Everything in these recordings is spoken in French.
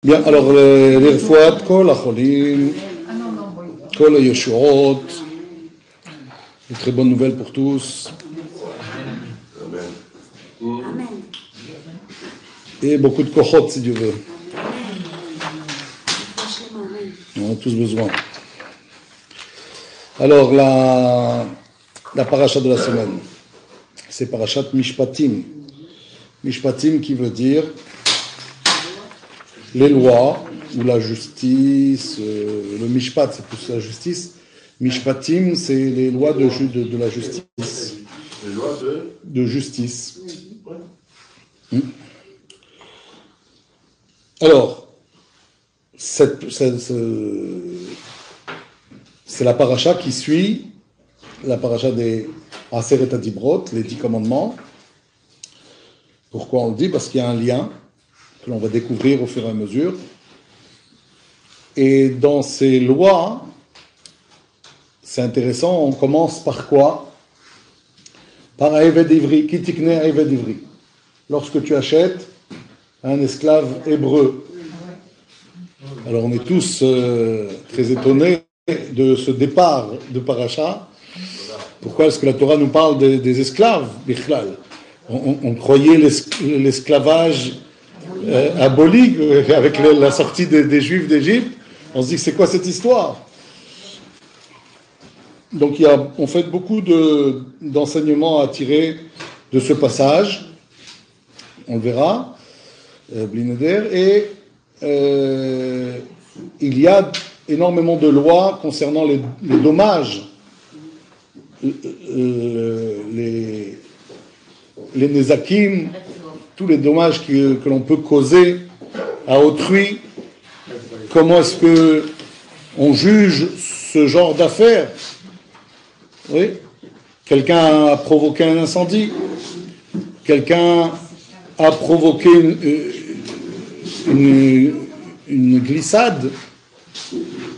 Bien, alors les refouat, kol acholim, kol yeshuot, de très bonnes nouvelles pour tous. Amen. Et beaucoup de kochot, si Dieu veut. On a tous besoin. Alors, la paracha de la semaine, c'est parachat Mishpatim. Mishpatim qui veut dire les lois ou la justice. Le Mishpat, c'est plus la justice. Mishpatim, c'est les lois de la justice. Les lois de justice. Alors, c'est la paracha qui suit la paracha des Aseret HaDibrot, les 10 commandements. Pourquoi on le dit? Parce qu'il y a un lien que l'on va découvrir au fur et à mesure. Et dans ces lois, c'est intéressant, on commence par quoi? Par Eved Ivri, Kitikne Eved Ivri. Lorsque tu achètes un esclave hébreu. Alors on est tous très étonnés de ce départ de paracha. Pourquoi est-ce que la Torah nous parle des esclaves, Bichlal? On croyait l'esclavage aboli avec la sortie des Juifs d'Égypte. On se dit, c'est quoi cette histoire? Donc il y a en fait beaucoup d'enseignements à tirer de ce passage. On le verra, Blineder. Et il y a énormément de lois concernant les dommages, les nezakim, tous les dommages que l'on peut causer à autrui. Comment est-ce que on juge ce genre d'affaires? Oui, quelqu'un a provoqué un incendie, quelqu'un a provoqué une glissade.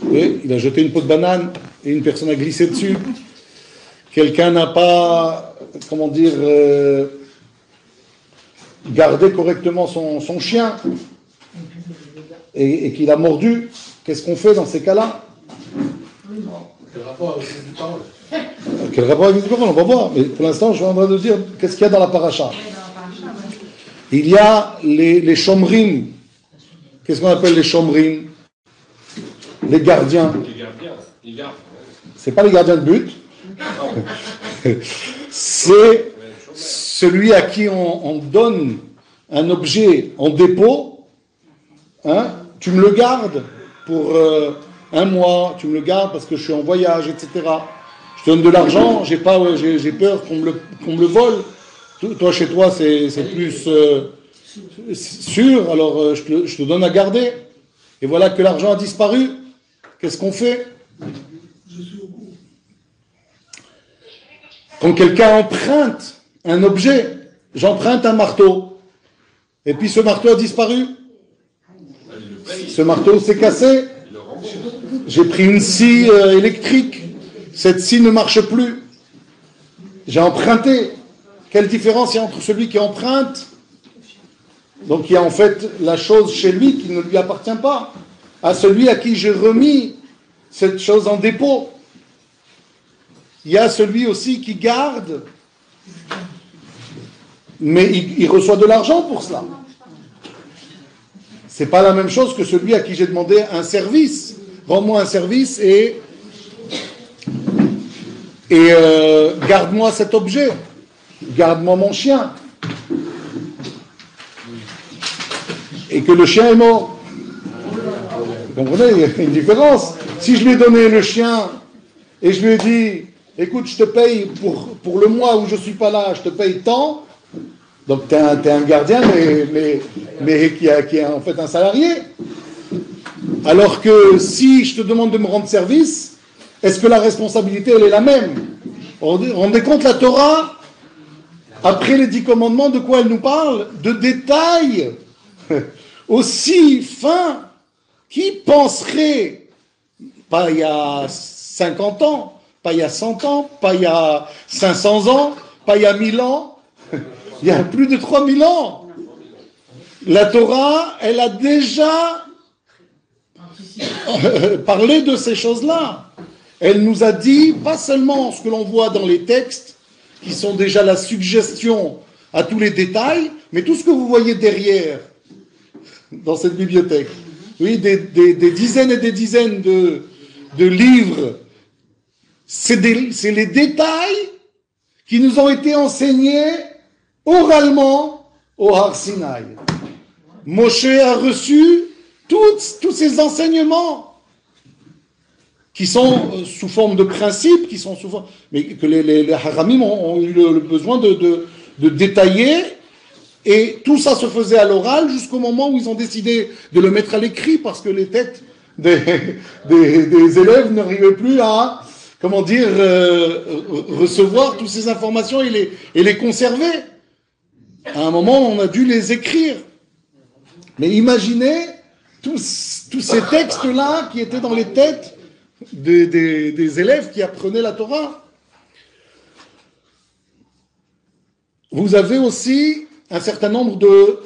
Oui, il a jeté une peau de banane et une personne a glissé dessus. Quelqu'un n'a pas, gardé correctement son chien et qu'il a mordu. Qu'est-ce qu'on fait dans ces cas-là? Quel rapport avec les paroles? Quel rapport avec les paroles? On va voir. Mais pour l'instant, je suis en train de dire qu'est-ce qu'il y a dans la paracha. Il y a les shomrim. Qu'est-ce qu'on appelle les shomrim? Les gardiens. Les gardiens. C'est pas les gardiens de but. C'est celui à qui on donne un objet en dépôt. Hein? Tu me le gardes pour un mois. Tu me le gardes parce que je suis en voyage, etc. Je te donne de l'argent. J'ai peur qu'on me le vole. Toi, chez toi, c'est plus sûr. Alors, je te donne à garder. Et voilà que l'argent a disparu. Qu'est-ce qu'on fait? Quand quelqu'un emprunte un objet, j'emprunte un marteau, et puis ce marteau a disparu. Ce marteau s'est cassé. J'ai pris une scie électrique. Cette scie ne marche plus. J'ai emprunté. Quelle différence il y a entre celui qui emprunte? Donc il y a en fait la chose chez lui qui ne lui appartient pas, à celui à qui j'ai remis cette chose en dépôt. Il y a celui aussi qui garde, mais il reçoit de l'argent pour cela. C'est pas la même chose que celui à qui j'ai demandé un service. Rends-moi un service et garde-moi cet objet. Garde-moi mon chien. Et que le chien est mort. Vous comprenez, il y a une différence. Si je lui ai donné le chien et je lui ai dit, écoute, je te paye pour le mois où je ne suis pas là, je te paye tant. Donc tu es un gardien, mais qui est en fait un salarié. Alors que si je te demande de me rendre service, est-ce que la responsabilité, elle est la même? Rendez compte, la Torah, après les 10 commandements, de quoi elle nous parle? De détails aussi fins. Qui penserait, pas il y a 50 ans, pas il y a 100 ans, pas il y a 500 ans, pas il y a 1000 ans, il y a plus de 3000 ans. La Torah, elle a déjà parler de ces choses-là. Elle nous a dit, pas seulement ce que l'on voit dans les textes, qui sont déjà la suggestion à tous les détails, mais tout ce que vous voyez derrière, dans cette bibliothèque. Oui, des dizaines et des dizaines de livres. C'est les détails qui nous ont été enseignés oralement au Har Sinaï. Moshe a reçu tous ces enseignements qui sont sous forme de principes, qui sont sous forme, mais que les haramim ont eu le besoin de détailler, et tout ça se faisait à l'oral jusqu'au moment où ils ont décidé de le mettre à l'écrit, parce que les têtes des élèves n'arrivaient plus à, comment dire, recevoir toutes ces informations et les conserver. À un moment, on a dû les écrire. Mais imaginez tous ces textes-là qui étaient dans les têtes des élèves qui apprenaient la Torah. Vous avez aussi un certain nombre de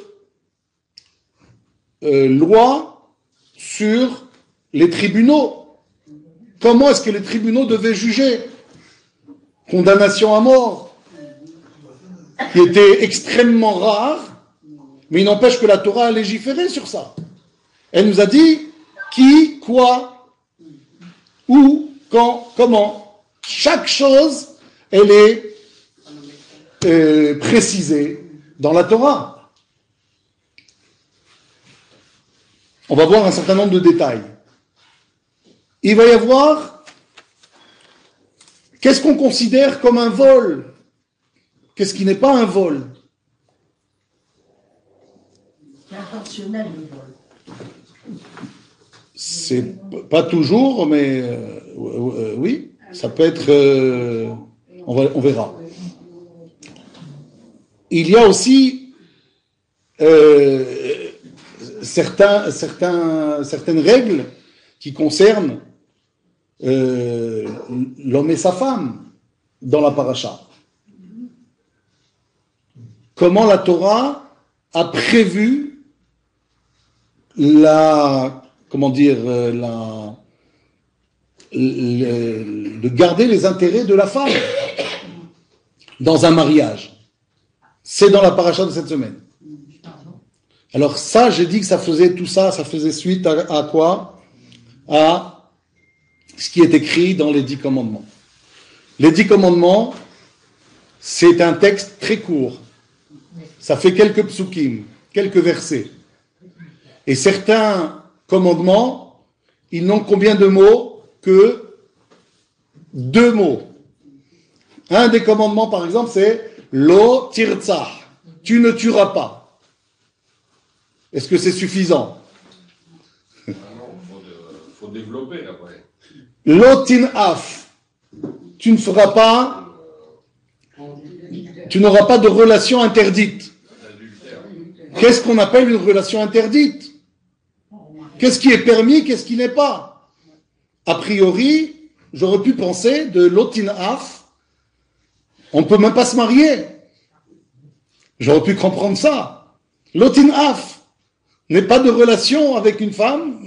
lois sur les tribunaux. Comment est-ce que les tribunaux devaient juger? Condamnation à mort, qui était extrêmement rare, mais il n'empêche que la Torah a légiféré sur ça. Elle nous a dit qui, quoi, où, quand, comment. Chaque chose, elle est précisée dans la Torah. On va voir un certain nombre de détails. Il va y avoir, qu'est-ce qu'on considère comme un vol? Qu'est-ce qui n'est pas un vol? C'est intentionnel le vol. C'est pas toujours, mais oui, ça peut être, on verra. Il y a aussi certaines règles qui concernent l'homme et sa femme dans la paracha. Comment la Torah a prévu de garder les intérêts de la femme dans un mariage. C'est dans la paracha de cette semaine. Alors ça, j'ai dit que ça faisait suite à quoi? À ce qui est écrit dans les 10 commandements. Les 10 commandements, c'est un texte très court. Ça fait quelques psukim, quelques versets. Et certains commandements, ils n'ont combien de mots? Que 2 mots. Un des commandements, par exemple, c'est Lo tirtzah. Tu ne tueras pas. Est-ce que c'est suffisant? Ah non, faut développer après. Lo tin'af. Tu ne feras pas, tu n'auras pas de relation interdite. Qu'est-ce qu'on appelle une relation interdite? Qu'est-ce qui est permis, qu'est-ce qui n'est pas? A priori, j'aurais pu penser de l'otinaf, on ne peut même pas se marier. J'aurais pu comprendre ça. L'otinaf n'est pas de relation avec une femme.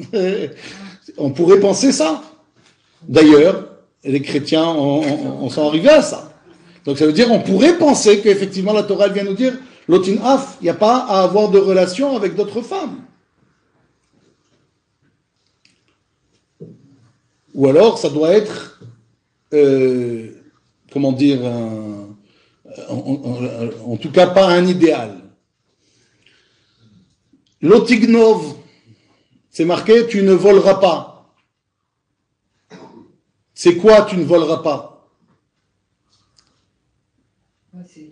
On pourrait penser ça. D'ailleurs, les chrétiens on sont arrivés à ça. Donc ça veut dire on pourrait penser qu'effectivement la Torah vient nous dire l'otinaf, il n'y a pas à avoir de relation avec d'autres femmes. Ou alors, ça doit être, comment dire, en tout cas pas un idéal. L'otignov, c'est marqué, tu ne voleras pas. C'est quoi, tu ne voleras pas?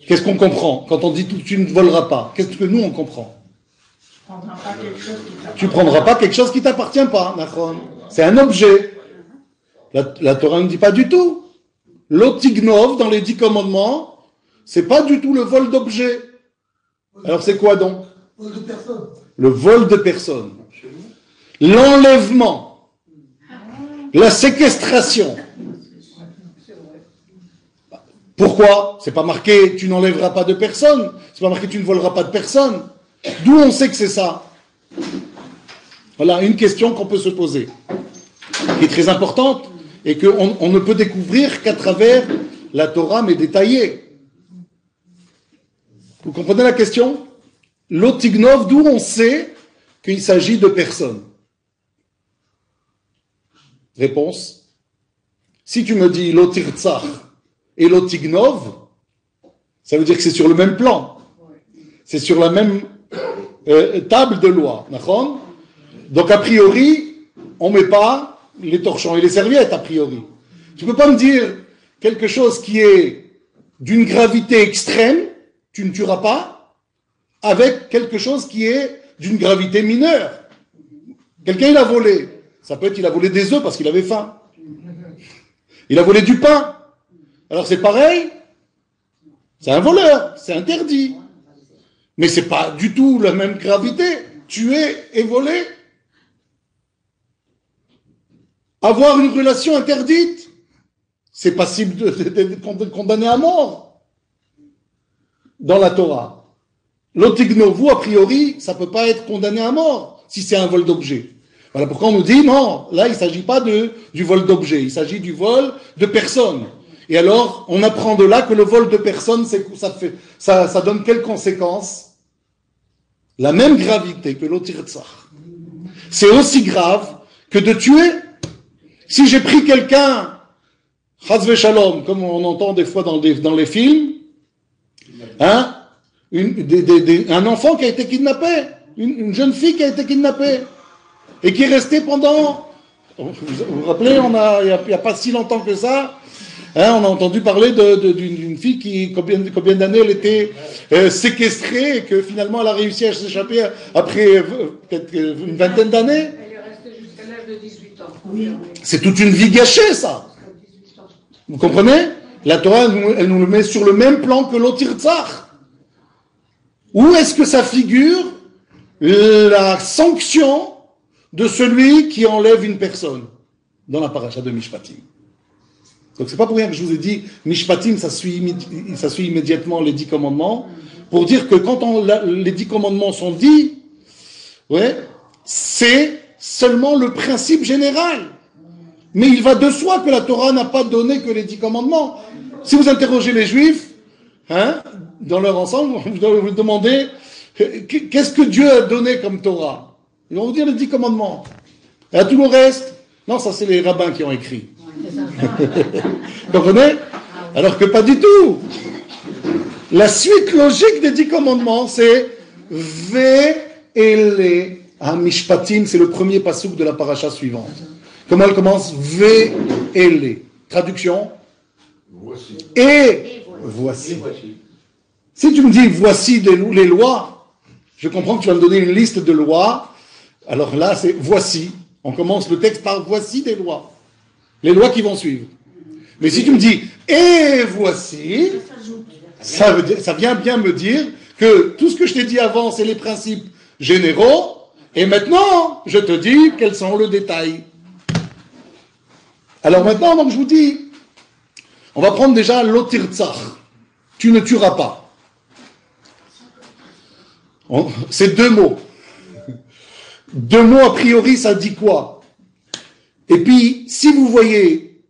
Qu'est-ce qu'on comprend quand on dit tu ne voleras pas? Qu'est-ce que nous on comprend? Tu ne prendras pas quelque chose qui ne t'appartient pas, Nachon. C'est un objet. La Torah ne dit pas du tout. L'otignov, dans les 10 commandements, c'est pas du tout le vol d'objets. Alors c'est quoi donc? Le vol de personnes. L'enlèvement. La séquestration. Pourquoi? C'est pas marqué tu n'enlèveras pas de personne. C'est pas marqué tu ne voleras pas de personne. D'où on sait que c'est ça? Voilà une question qu'on peut se poser, qui est très importante et qu'on ne peut découvrir qu'à travers la Torah, mais détaillée. Vous comprenez la question? L'otignov, d'où on sait qu'il s'agit de personnes? Réponse. Si tu me dis l'otirtsar et l'otignov, ça veut dire que c'est sur le même plan. C'est sur la même table de loi. D'accord? Donc a priori, on ne met pas les torchons et les serviettes a priori. Tu ne peux pas me dire quelque chose qui est d'une gravité extrême, tu ne tueras pas, avec quelque chose qui est d'une gravité mineure. Quelqu'un, il a volé. Ça peut être qu'il a volé des œufs parce qu'il avait faim. Il a volé du pain. Alors c'est pareil. C'est un voleur. C'est interdit. Mais c'est pas du tout la même gravité. Tuer et voler. Avoir une relation interdite. C'est passible de condamner à mort. Dans la Torah. L'otigno, vous, a priori, ça ne peut pas être condamné à mort si c'est un vol d'objet. Voilà pourquoi on nous dit, non, là, il ne s'agit pas du vol d'objet, il s'agit du vol de personnes. Et alors, on apprend de là que le vol de personnes, ça donne quelles conséquences? La même gravité que l'otirtsar. C'est aussi grave que de tuer. Si j'ai pris quelqu'un, chas v'shalom, comme on entend des fois dans les films, hein, un enfant qui a été kidnappé, une jeune fille qui a été kidnappée, et qui est restée pendant, vous vous rappelez, il n'y a pas si longtemps que ça, hein, on a entendu parler d'une fille qui, combien d'années elle était séquestrée, et que finalement elle a réussi à s'échapper après peut-être une vingtaine d'années. Elle est restée jusqu'à l'âge de 18 ans. Oui. C'est toute une vie gâchée, ça. Vous comprenez? La Torah, elle nous le met sur le même plan que l'otirtsar. Où est-ce que ça figure la sanction de celui qui enlève une personne dans la paracha de Mishpatim? Donc c'est pas pour rien que je vous ai dit Mishpatim, ça suit immédiatement les 10 commandements, pour dire que quand les 10 commandements sont dits, ouais, c'est seulement le principe général. Mais il va de soi que la Torah n'a pas donné que les 10 commandements. Si vous interrogez les Juifs, hein, dans leur ensemble, vous demandez qu'est-ce que Dieu a donné comme Torah? Ils vont vous dire les 10 commandements. Et à tout le reste, non, ça c'est les rabbins qui ont écrit. Vous comprenez? Alors que pas du tout. La suite logique des 10 commandements, c'est Ve'ele ha-mishpatim, c'est le premier passouk de la paracha suivante. Comment elle commence? Ve'ele. Traduction? Voici. Et voici. Si tu me dis voici les lois, je comprends que tu vas me donner une liste de lois. Alors là, c'est voici. On commence le texte par voici des lois. Les lois qui vont suivre. Mais si tu me dis et voici, ça vient bien me dire que tout ce que je t'ai dit avant, c'est les principes généraux. Et maintenant, je te dis quels sont le détail. Alors maintenant, donc je vous dis, on va prendre déjà l'otirtsar. Tu ne tueras pas. C'est 2 mots. 2 mots, a priori, ça dit quoi? Et puis, si vous voyez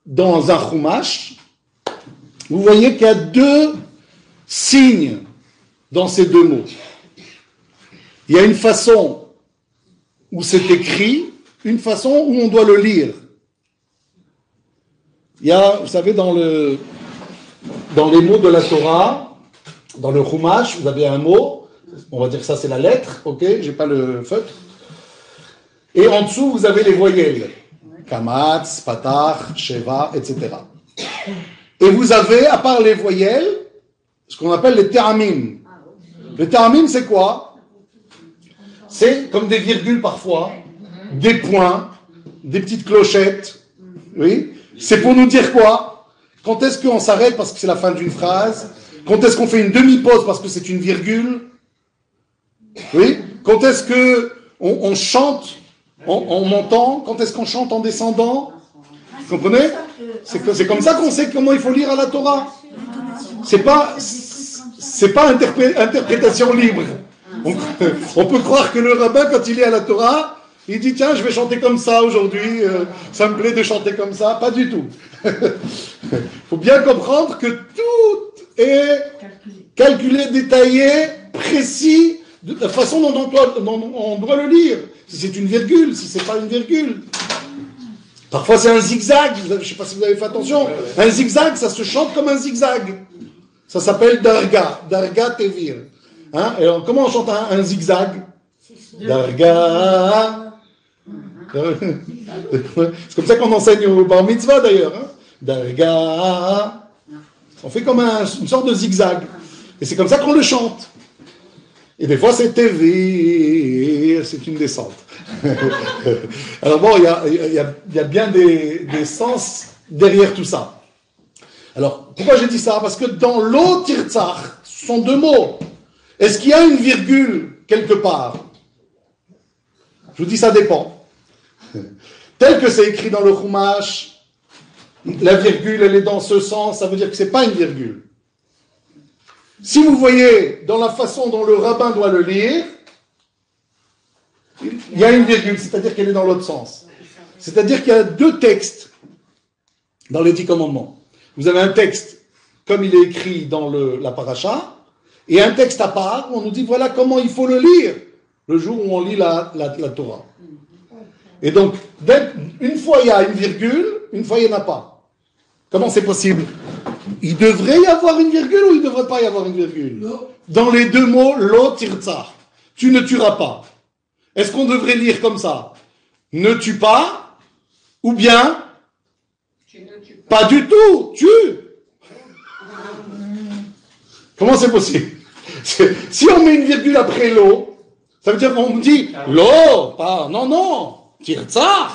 dans un chumash, vous voyez qu'il y a 2 signes dans ces 2 mots. Il y a une façon où c'est écrit, une façon où on doit le lire. Il y a, vous savez, dans les mots de la Torah, dans le chumash, vous avez un mot, on va dire que ça c'est la lettre, ok, j'ai pas le feutre. Et en dessous, vous avez les voyelles. Kamatz, Patach, Sheva, etc. Et vous avez, à part les voyelles, ce qu'on appelle les te'amim. Les te'amim, c'est quoi? C'est comme des virgules parfois, des points, des petites clochettes. Oui? C'est pour nous dire quoi? Quand est-ce qu'on s'arrête parce que c'est la fin d'une phrase? Quand est-ce qu'on fait une demi-pause parce que c'est une virgule? Oui? Quand est-ce qu'on chante en montant? Quand est-ce qu'on chante en descendant? Vous comprenez? C'est comme ça qu'on sait comment il faut lire à la Torah. C'est pas interprétation libre. On peut croire que le rabbin, quand il est à la Torah, Il dit, tiens, je vais chanter comme ça aujourd'hui, ça me plaît de chanter comme ça. Pas du tout. Il faut bien comprendre que tout est calculé, détaillé, précis, de la façon dont on doit le lire. Si c'est une virgule, si c'est pas une virgule. Parfois c'est un zigzag, je ne sais pas si vous avez fait attention. Un zigzag, ça se chante comme un zigzag. Ça s'appelle darga, darga tevir. Hein? Et alors, comment on chante un zigzag? Darga. C'est comme ça qu'on enseigne au bar mitzvah d'ailleurs. Hein? Darga. On fait comme une sorte de zigzag. Et c'est comme ça qu'on le chante. Et des fois c'est tevir, c'est une descente. Alors bon, il y a bien des sens derrière tout ça. Alors, pourquoi j'ai dit ça? Parce que dans l'eau tirtzach, ce sont deux mots. Est-ce qu'il y a une virgule quelque part? Je vous dis, ça dépend. Tel que c'est écrit dans le Chumash, la virgule, elle est dans ce sens, ça veut dire que ce n'est pas une virgule. Si vous voyez dans la façon dont le rabbin doit le lire, il y a une virgule, c'est-à-dire qu'elle est dans l'autre sens. C'est-à-dire qu'il y a deux textes dans les 10 commandements. Vous avez un texte comme il est écrit dans la paracha, et un texte à part où on nous dit voilà comment il faut le lire le jour où on lit la Torah. Et donc, une fois il y a une virgule, une fois il n'y en a pas. Comment c'est possible? Il devrait y avoir une virgule ou il ne devrait pas y avoir une virgule? Dans les deux mots, lo tirtzah, tu ne tueras pas. Est-ce qu'on devrait lire comme ça? Ne tue pas, ou bien pas du tout, tue. Comment c'est possible? Si on met une virgule après l'eau, ça veut dire qu'on me dit l'eau, pas, non, tirtzah.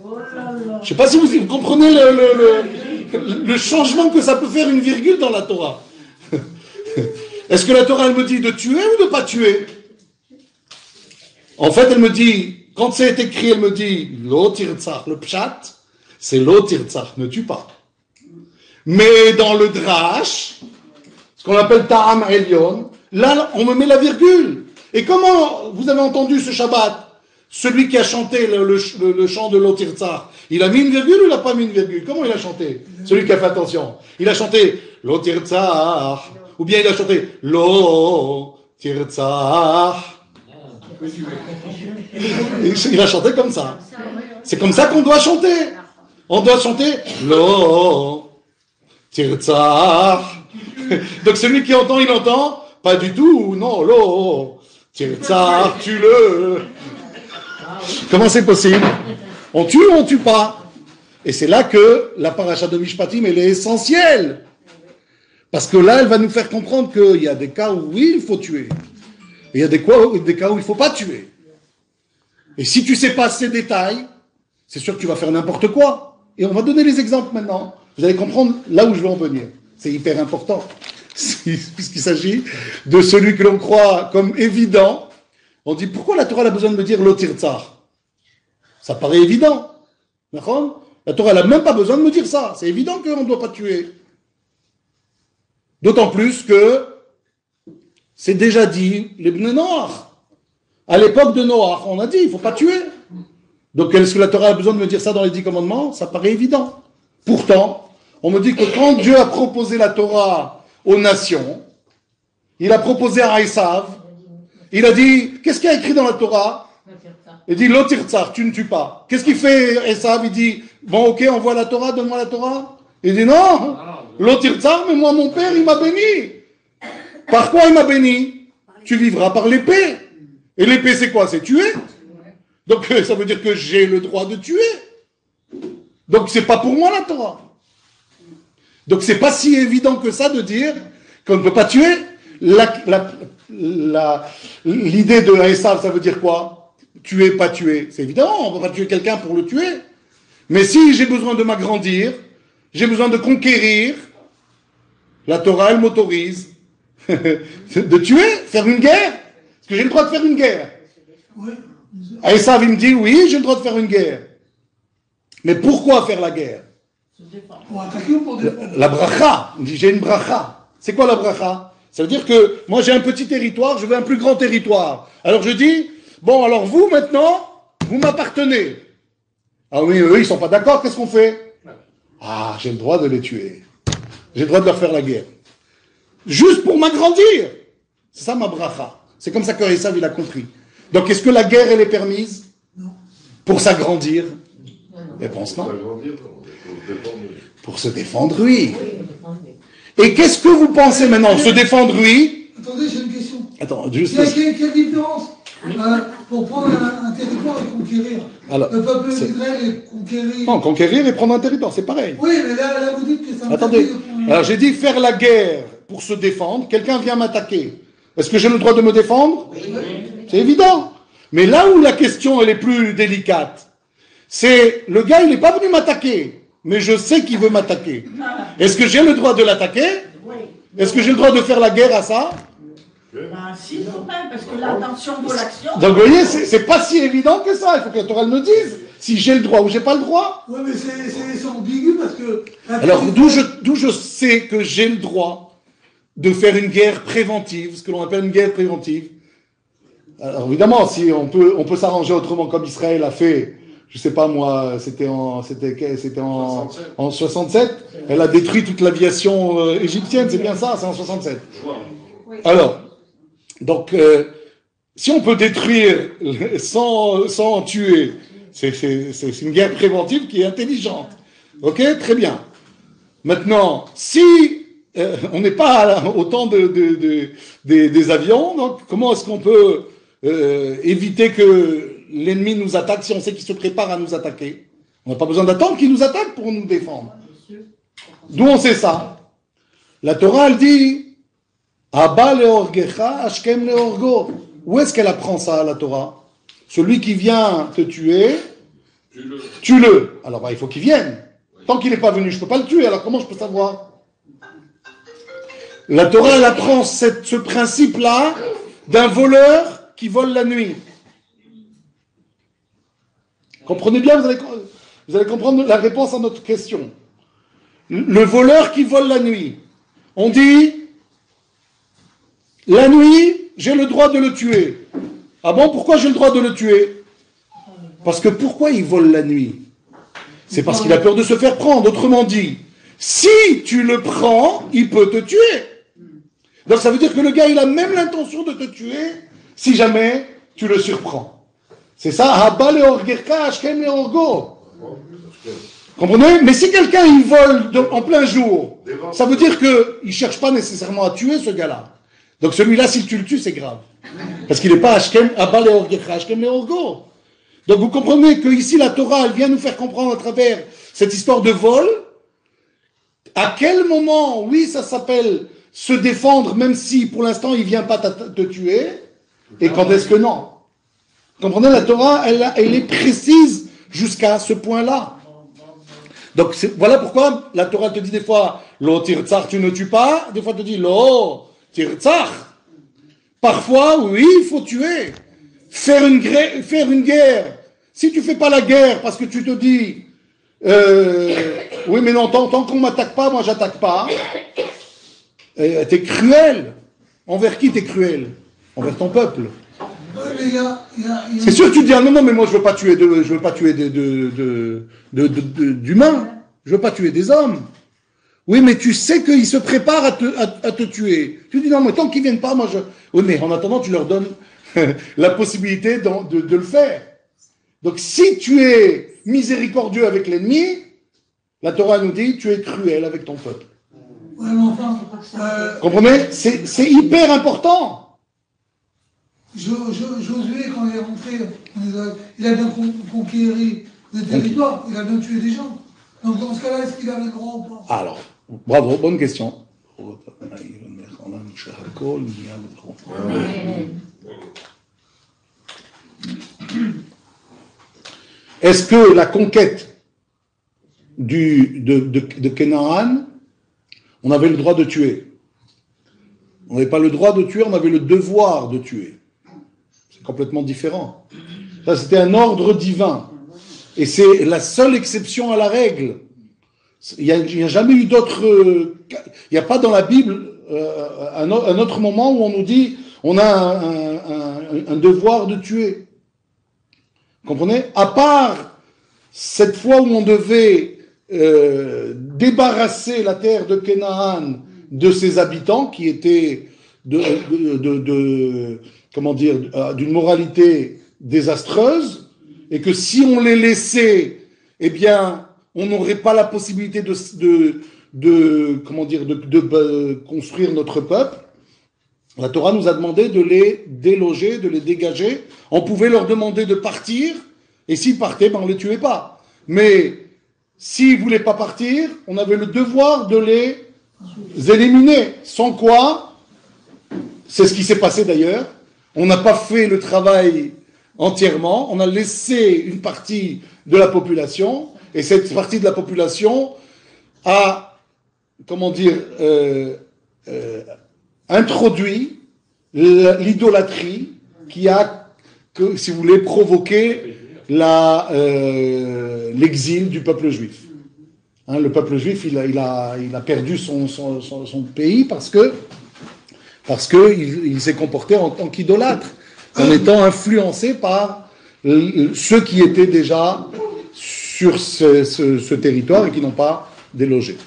Je ne sais pas si vous comprenez le changement que ça peut faire une virgule dans la Torah. Est-ce que la Torah, elle me dit de tuer ou de ne pas tuer? En fait, elle me dit, quand c'est écrit, elle me dit lo tirtzach, le pshat, c'est lo tirtzach, ne tue pas. Mais dans le drash, ce qu'on appelle ta'am elyon, là, on me met la virgule. Et comment vous avez entendu ce Shabbat? Celui qui a chanté le chant de lo tirtzach, il a mis une virgule ou il n'a pas mis une virgule? Comment il a chanté? Celui qui a fait attention. Il a chanté lo tirtzach, ou bien il a chanté lo tirtzach. Il a chanté comme ça. C'est comme ça qu'on doit chanter. On doit chanter lo tirtzach. Donc celui qui entend, il entend. Pas du tout, non, lo tirtzach, tue-le. Comment c'est possible? On tue ou on tue pas? Et c'est là que la paracha de Mishpatim, elle est essentielle. Parce que là, elle va nous faire comprendre qu'il y a des cas où oui, il faut tuer. Et il y a des cas où il ne faut pas tuer. Et si tu ne sais pas ces détails, c'est sûr que tu vas faire n'importe quoi. Et on va donner les exemples maintenant. Vous allez comprendre là où je veux en venir. C'est hyper important. Puisqu'il s'agit de celui que l'on croit comme évident. On dit, pourquoi la Torah a besoin de me dire lo tirtzach? Ça paraît évident. D'accord? La Torah n'a même pas besoin de me dire ça. C'est évident qu'on ne doit pas tuer. D'autant plus que c'est déjà dit, les Bnei Noach. À l'époque de Noach, on a dit, il ne faut pas tuer. Donc, est-ce que la Torah a besoin de me dire ça dans les 10 commandements? Ça paraît évident. Pourtant, on me dit que quand Dieu a proposé la Torah aux nations, il a proposé à Esav, il a dit, qu'est-ce qu'il y a écrit dans la Torah? Il dit, lo tirtzach, tu ne tues pas. Qu'est-ce qu'il fait Esav? Il dit, bon, ok, on voit la Torah, donne-moi la Torah. Il dit, non, lo tirtzach, mais moi, mon père, il m'a béni. Par quoi il m'a béni? Tu vivras par l'épée. Et l'épée, c'est quoi? C'est tuer. Donc, ça veut dire que j'ai le droit de tuer. Donc, c'est pas pour moi la Torah. Donc, c'est pas si évident que ça de dire qu'on ne peut pas tuer. L'idée de Esav, ça veut dire quoi? Tuer, pas tuer. C'est évident, on ne peut pas tuer quelqu'un pour le tuer. Mais si j'ai besoin de m'agrandir, j'ai besoin de conquérir, la Torah, elle m'autorise de tuer, faire une guerre. Est-ce que j'ai le droit de faire une guerre? Esav, il me dit, oui, j'ai le droit de faire une guerre. Mais pourquoi faire la guerre? La bracha. Il me dit, j'ai une bracha. C'est quoi la bracha? Ça veut dire que moi j'ai un petit territoire, je veux un plus grand territoire. Alors je dis, bon alors vous maintenant, vous m'appartenez. Ah oui, eux, ils sont pas d'accord, qu'est-ce qu'on fait? Ah, j'ai le droit de les tuer. J'ai le droit de leur faire la guerre. Juste pour m'agrandir. C'est ça ma bracha. C'est comme ça que Esav il a compris. Donc, est-ce que la guerre, elle est permise? Non. Pour s'agrandir? Réponse non. Pour se défendre, oui. Et qu'est-ce que vous pensez maintenant? Se défendre, oui? Attendez, j'ai une question. Attends, juste... Quelle différence pour prendre un territoire et conquérir? Alors, le peuple d'Israël est conquérir. Non, conquérir et prendre un territoire, c'est pareil. Oui, mais là vous dites que ça. Attendez, alors j'ai dit faire la guerre pour se défendre. Quelqu'un vient m'attaquer. Est-ce que j'ai le droit de me défendre? Oui. C'est évident. Mais là où la question elle est plus délicate, c'est le gars il n'est pas venu m'attaquer, mais je sais qu'il veut m'attaquer. Est-ce que j'ai le droit de l'attaquer? Oui. Est-ce que j'ai le droit de faire la guerre à ça? Ben, si, quand même, parce que l'intention vaut l'action. Donc vous voyez, c'est pas si évident que ça. Il faut que la Torah me dise si j'ai le droit ou j'ai pas le droit. Oui, mais c'est ambigu parce que. Alors d'où je sais que j'ai le droit de faire une guerre préventive, ce que l'on appelle une guerre préventive. Alors évidemment, si on peut s'arranger autrement comme Israël a fait, je sais pas moi, c'était en 67. Elle a détruit toute l'aviation égyptienne, c'est bien ça, c'est en 67. Alors, donc si on peut détruire sans tuer, c'est une guerre préventive qui est intelligente. Ok, très bien. Maintenant, si on n'est pas au temps des avions, donc comment est-ce qu'on peut éviter que l'ennemi nous attaque si on sait qu'il se prépare à nous attaquer? On n'a pas besoin d'attendre qu'il nous attaque pour nous défendre. D'où on sait ça? La Torah, elle dit Abba leorgecha, ashkem leorgo. Où est-ce qu'elle apprend ça, la Torah? Celui qui vient te tuer, tue-le. Alors il faut qu'il vienne. Tant qu'il n'est pas venu, je ne peux pas le tuer. Alors comment je peux savoir? La Torah, elle apprend ce principe-là d'un voleur qui vole la nuit. Comprenez bien, vous allez comprendre la réponse à notre question. Le voleur qui vole la nuit. On dit, la nuit, j'ai le droit de le tuer. Ah bon, pourquoi j'ai le droit de le tuer? Parce que pourquoi il vole la nuit? C'est parce qu'il a peur de se faire prendre. Autrement dit, si tu le prends, il peut te tuer. Donc ça veut dire que le gars, il a même l'intention de te tuer si jamais tu le surprends. C'est ça, Habba leorgerka, ashkem leorgo. Comprenez? Mais si quelqu'un il vole en plein jour, ça veut dire qu'il ne cherche pas nécessairement à tuer ce gars-là. Donc celui-là, si tu le tues, c'est grave. Parce qu'il n'est pas Habba leorgerka, ashkem leorgo. Donc vous comprenez que ici la Torah, elle vient nous faire comprendre à travers cette histoire de vol, à quel moment, oui, ça s'appelle se défendre, même si pour l'instant il ne vient pas te tuer, et quand est-ce que non? Vous comprenez, la Torah, elle est précise jusqu'à ce point-là. Donc voilà pourquoi la Torah te dit des fois, lo tirtzach, tu ne tues pas, des fois elle te dit, lo tirtzach. Parfois, oui, il faut tuer. Faire une guerre. Si tu ne fais pas la guerre parce que tu te dis, oui mais non, tant qu'on ne m'attaque pas, moi j'attaque pas, t'es cruel. Envers qui t'es cruel? Envers ton peuple. C'est sûr que tu te dis, ah non, mais moi je veux pas tuer d'humains, je veux pas tuer des hommes. Oui, mais tu sais qu'ils se préparent à te tuer. Tu dis, non, mais tant qu'ils viennent pas, moi je... Oui, mais en attendant, tu leur donnes la possibilité de le faire. Donc si tu es miséricordieux avec l'ennemi, la Torah nous dit, tu es cruel avec ton peuple. Ouais, mais enfin, comprenez? C'est hyper important. Josué, quand il est rentré en Israël, il a bien conquéri des territoires, il a bien tué des gens. Donc dans ce cas-là, est-ce qu'il avait le droit ou pas? Alors, bravo, bonne question. Est-ce que la conquête de Canaan, on avait le droit de tuer? On n'avait pas le droit de tuer, on avait le devoir de tuer. C'est complètement différent. Ça, c'était un ordre divin. Et c'est la seule exception à la règle. Il n'y a jamais eu d'autre... il n'y a pas dans la Bible un autre moment où on nous dit on a un devoir de tuer. Comprenez? À part cette fois où on devait débarrasser la terre de Canaan de ses habitants qui étaient comment dire, d'une moralité désastreuse, et que si on les laissait, eh bien, on n'aurait pas la possibilité de construire notre peuple. La Torah nous a demandé de les déloger, de les dégager. On pouvait leur demander de partir, et s'ils partaient, ben on les tuait pas. Mais s'ils voulaient pas partir, on avait le devoir de les éliminer. Sans quoi, c'est ce qui s'est passé d'ailleurs. On n'a pas fait le travail entièrement. On a laissé une partie de la population, et cette partie de la population a, comment dire, introduit l'idolâtrie qui a, si vous voulez, provoqué l'exil du peuple juif. Hein, le peuple juif, il a perdu son pays parce que il s'est comporté en tant qu'idolâtre, en étant influencé par ceux qui étaient déjà sur ce territoire et qui n'ont pas délogé.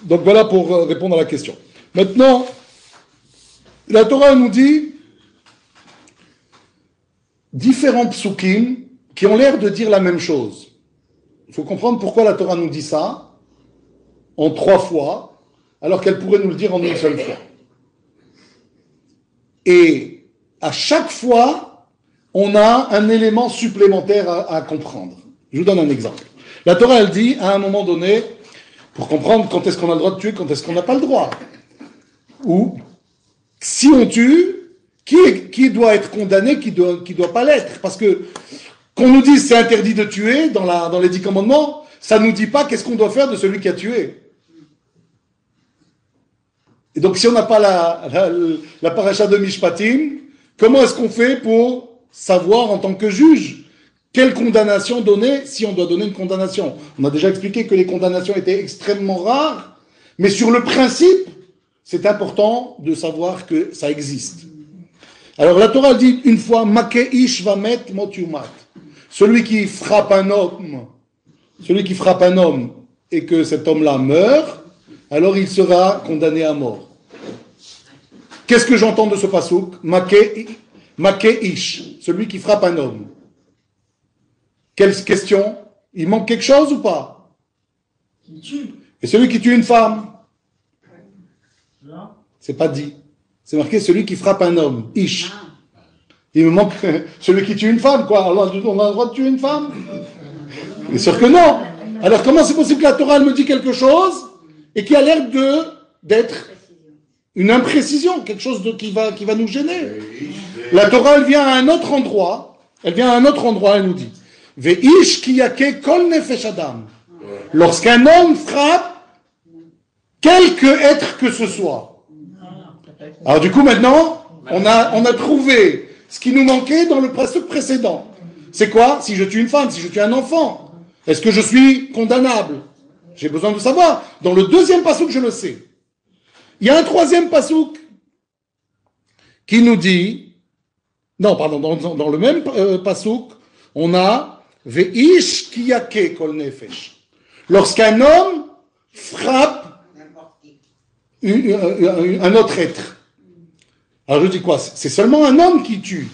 Donc voilà pour répondre à la question. Maintenant, la Torah nous dit différents psukim qui ont l'air de dire la même chose. Il faut comprendre pourquoi la Torah nous dit ça en 3 fois, alors qu'elle pourrait nous le dire en une seule fois. Et à chaque fois, on a un élément supplémentaire à comprendre. Je vous donne un exemple. La Torah, elle dit, à un moment donné, pour comprendre quand est-ce qu'on a le droit de tuer, quand est-ce qu'on n'a pas le droit. Ou, si on tue, qui doit être condamné, qui doit pas l'être. Parce que, qu'on nous dise c'est interdit de tuer dans les 10 commandements, ça nous dit pas qu'est-ce qu'on doit faire de celui qui a tué. Et donc, si on n'a pas la paracha de Mishpatim, comment est-ce qu'on fait pour savoir en tant que juge quelle condamnation donner, si on doit donner une condamnation? On a déjà expliqué que les condamnations étaient extrêmement rares, mais sur le principe, c'est important de savoir que ça existe. Alors la Torah dit une fois, Makeish vamet mot yumat. Celui qui frappe un homme et que cet homme-là meurt, alors il sera condamné à mort. Qu'est-ce que j'entends de ce pasouk? Makeish, celui qui frappe un homme. Quelle question? Il manque quelque chose ou pas? Et celui qui tue une femme? C'est pas dit. C'est marqué celui qui frappe un homme. Ish. Il me manque celui qui tue une femme, quoi. Alors, on a le droit de tuer une femme? Bien sûr que non. Alors comment c'est possible que la Torah elle me dit quelque chose et qui a l'air d'être une imprécision, quelque chose qui va nous gêner? La Torah elle vient à un autre endroit. Elle nous dit Ve'ish ki yake kol nefesh adam. Lorsqu'un homme frappe quelque être que ce soit. Alors du coup maintenant, on a trouvé ce qui nous manquait dans le passage précédent. C'est quoi? Si je tue une femme, si je tue un enfant, est-ce que je suis condamnable? J'ai besoin de savoir. Dans le deuxième pasouk, je le sais. Il y a un troisième pasouk qui nous dit, non, pardon, dans le même pasouk, on a Ve'ish ki yake kol nefesh. Lorsqu'un homme frappe un autre être. Alors je dis quoi? C'est seulement un homme qui tue.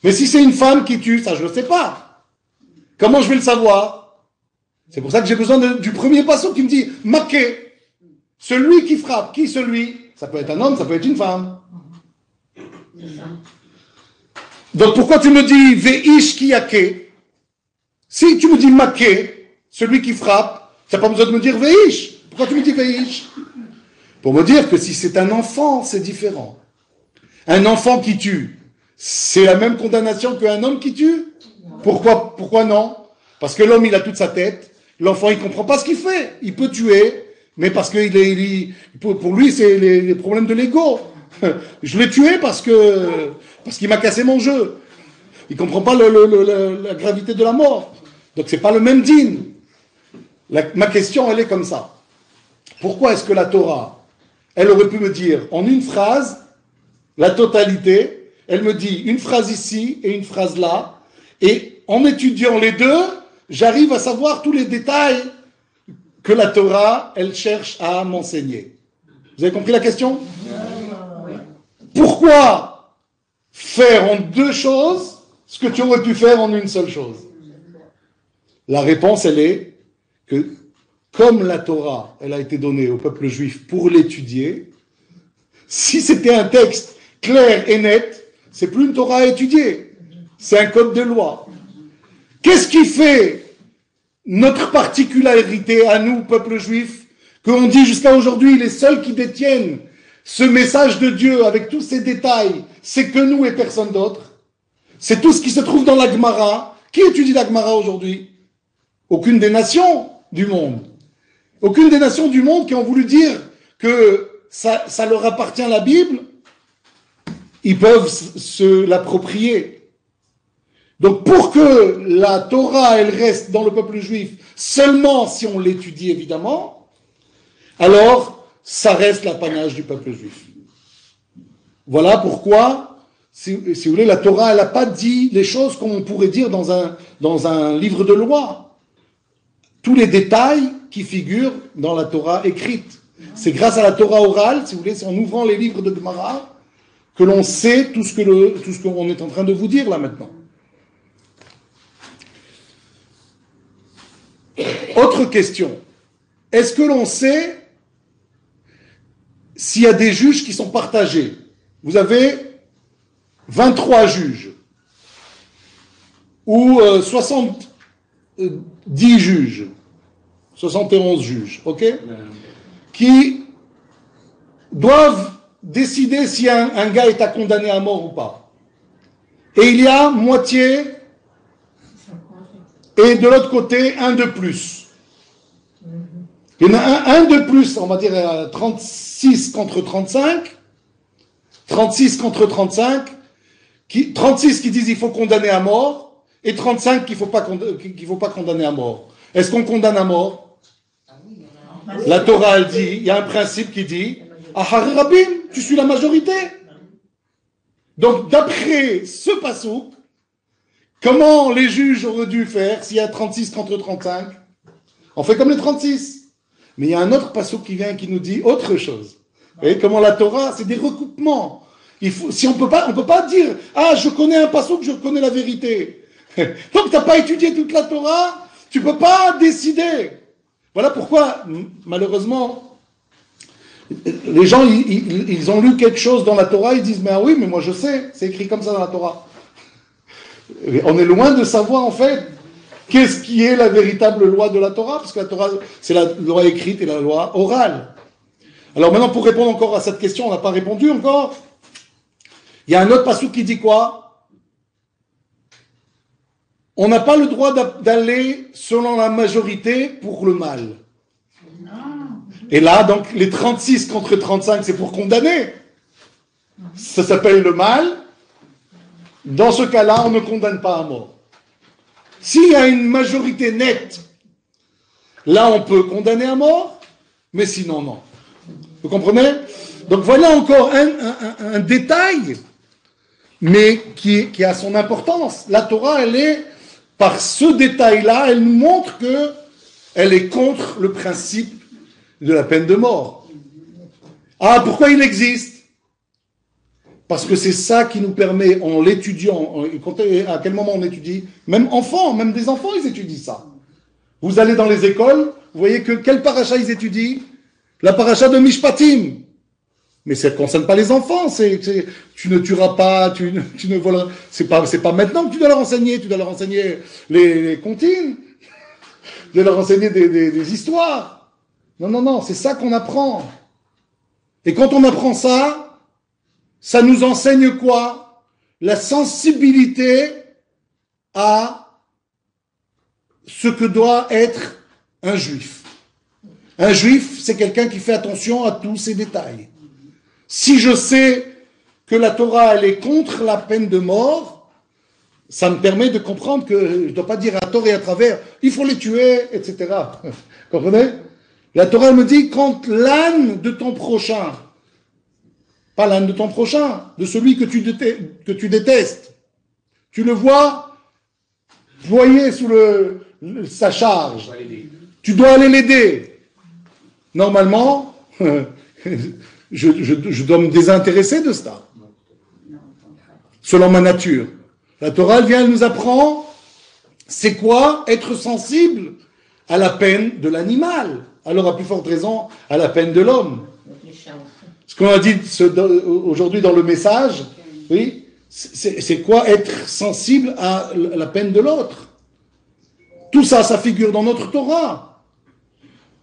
Mais si c'est une femme qui tue, ça je ne le sais pas. Comment je vais le savoir? C'est pour ça que j'ai besoin du premier passage qui me dit Maké, celui qui frappe. Qui celui? Ça peut être un homme, ça peut être une femme. Donc pourquoi tu me dis Veish ki yake? Si tu me dis Maké, celui qui frappe, tu n'as pas besoin de me dire Veish. Pourquoi tu me dis Veish? Pour me dire que si c'est un enfant, c'est différent. Un enfant qui tue, c'est la même condamnation qu'un homme qui tue? Pourquoi non? Parce que l'homme, il a toute sa tête. L'enfant, il comprend pas ce qu'il fait. Il peut tuer, mais parce que pour lui, c'est les problèmes de l'ego. Je l'ai tué parce qu'il m'a cassé mon jeu. Il comprend pas la gravité de la mort. Donc c'est pas le même dîne. Ma question, elle est comme ça. Pourquoi est-ce que la Torah, elle aurait pu me dire en une phrase la totalité? Elle me dit une phrase ici et une phrase là, et en étudiant les deux, j'arrive à savoir tous les détails que la Torah, elle cherche à m'enseigner. Vous avez compris la question? Pourquoi faire en deux choses ce que tu aurais pu faire en une seule chose? La réponse, elle est que comme la Torah, elle a été donnée au peuple juif pour l'étudier, si c'était un texte clair et net, c'est plus une Torah à étudier, c'est un code de loi. Qu'est-ce qui fait notre particularité à nous, peuple juif, qu'on dit jusqu'à aujourd'hui, les seuls qui détiennent ce message de Dieu avec tous ces détails, c'est que nous et personne d'autre. C'est tout ce qui se trouve dans la Gemara. Qui étudie la Gemara aujourd'hui? Aucune des nations du monde. Aucune des nations du monde qui ont voulu dire que ça leur appartient la Bible, ils peuvent se l'approprier. Donc pour que la Torah, elle reste dans le peuple juif, seulement si on l'étudie évidemment, alors ça reste l'apanage du peuple juif. Voilà pourquoi, si vous voulez, la Torah, elle n'a pas dit les choses comme on pourrait dire dans un livre de loi. Tous les détails qui figurent dans la Torah écrite. C'est grâce à la Torah orale, si vous voulez, c'est en ouvrant les livres de Gemara, que l'on sait tout ce qu'on est en train de vous dire là maintenant. Autre question. Est-ce que l'on sait s'il y a des juges qui sont partagés? Vous avez 23 juges ou 70 juges, 71 juges, ok? Qui doivent décider si un gars est à condamner à mort ou pas. Et il y a moitié et de l'autre côté, un de plus. Il y en a un de plus, on va dire 36 contre 35, 36 contre 35, 36 qui disent qu'il faut condamner à mort, et 35 qu'il ne faut pas condamner à mort. Est-ce qu'on condamne à mort? La Torah, elle dit, il y a un principe qui dit, Ahari Rabim, tu suis la majorité. Donc, d'après ce passouk, comment les juges auraient dû faire s'il y a 36 contre 35? On fait comme les 36. Mais il y a un autre passouk qui vient qui nous dit autre chose. Vous voyez comment la Torah, c'est des recoupements. Si on peut pas dire, ah, je connais un passouk, je connais la vérité. Tant que tu n'as pas étudié toute la Torah, tu peux pas décider. Voilà pourquoi, malheureusement, les gens, ils ont lu quelque chose dans la Torah, ils disent, mais ah oui, mais moi je sais, c'est écrit comme ça dans la Torah. On est loin de savoir, en fait, qu'est-ce qui est la véritable loi de la Torah, parce que la Torah, c'est la loi écrite et la loi orale. Alors maintenant, pour répondre encore à cette question, on n'a pas répondu encore. Il y a un autre passouk qui dit quoi? On n'a pas le droit d'aller selon la majorité pour le mal. Et là, donc, les 36 contre 35, c'est pour condamner. Ça s'appelle le mal. Dans ce cas-là, on ne condamne pas à mort. S'il y a une majorité nette, là, on peut condamner à mort, mais sinon, non. Vous comprenez? Donc, voilà encore un détail, mais qui a son importance. La Torah, elle est, par ce détail-là, elle nous montre qu'elle est contre le principe de la peine de mort. Ah, pourquoi il existe? Parce que c'est ça qui nous permet, en l'étudiant, à quel moment on étudie, même enfants, même des enfants, ils étudient ça. Vous allez dans les écoles, vous voyez que quel paracha ils étudient? La paracha de Mishpatim. Mais ça ne concerne pas les enfants, tu ne tueras pas, tu ne voleras, c'est pas maintenant que tu dois leur enseigner, tu dois leur enseigner les comptines, tu dois leur enseigner des histoires. Non, c'est ça qu'on apprend. Et quand on apprend ça, ça nous enseigne quoi? La sensibilité à ce que doit être un juif. Un juif, c'est quelqu'un qui fait attention à tous ces détails. Si je sais que la Torah, elle est contre la peine de mort, ça me permet de comprendre que je ne dois pas dire à tort et à travers, il faut les tuer, etc. Comprenez? La Torah me dit, quand l'âne de ton prochain, pas l'âne de ton prochain, de celui que tu détestes, tu le vois ployé sous sa charge. Tu dois aller l'aider. Normalement, je dois me désintéresser de ça. Selon ma nature. La Torah, elle vient, elle nous apprend c'est quoi être sensible à la peine de l'animal. Alors, à plus forte raison, à la peine de l'homme. Ce qu'on a dit aujourd'hui dans le message, oui, c'est quoi être sensible à la peine de l'autre. Tout ça, ça figure dans notre Torah.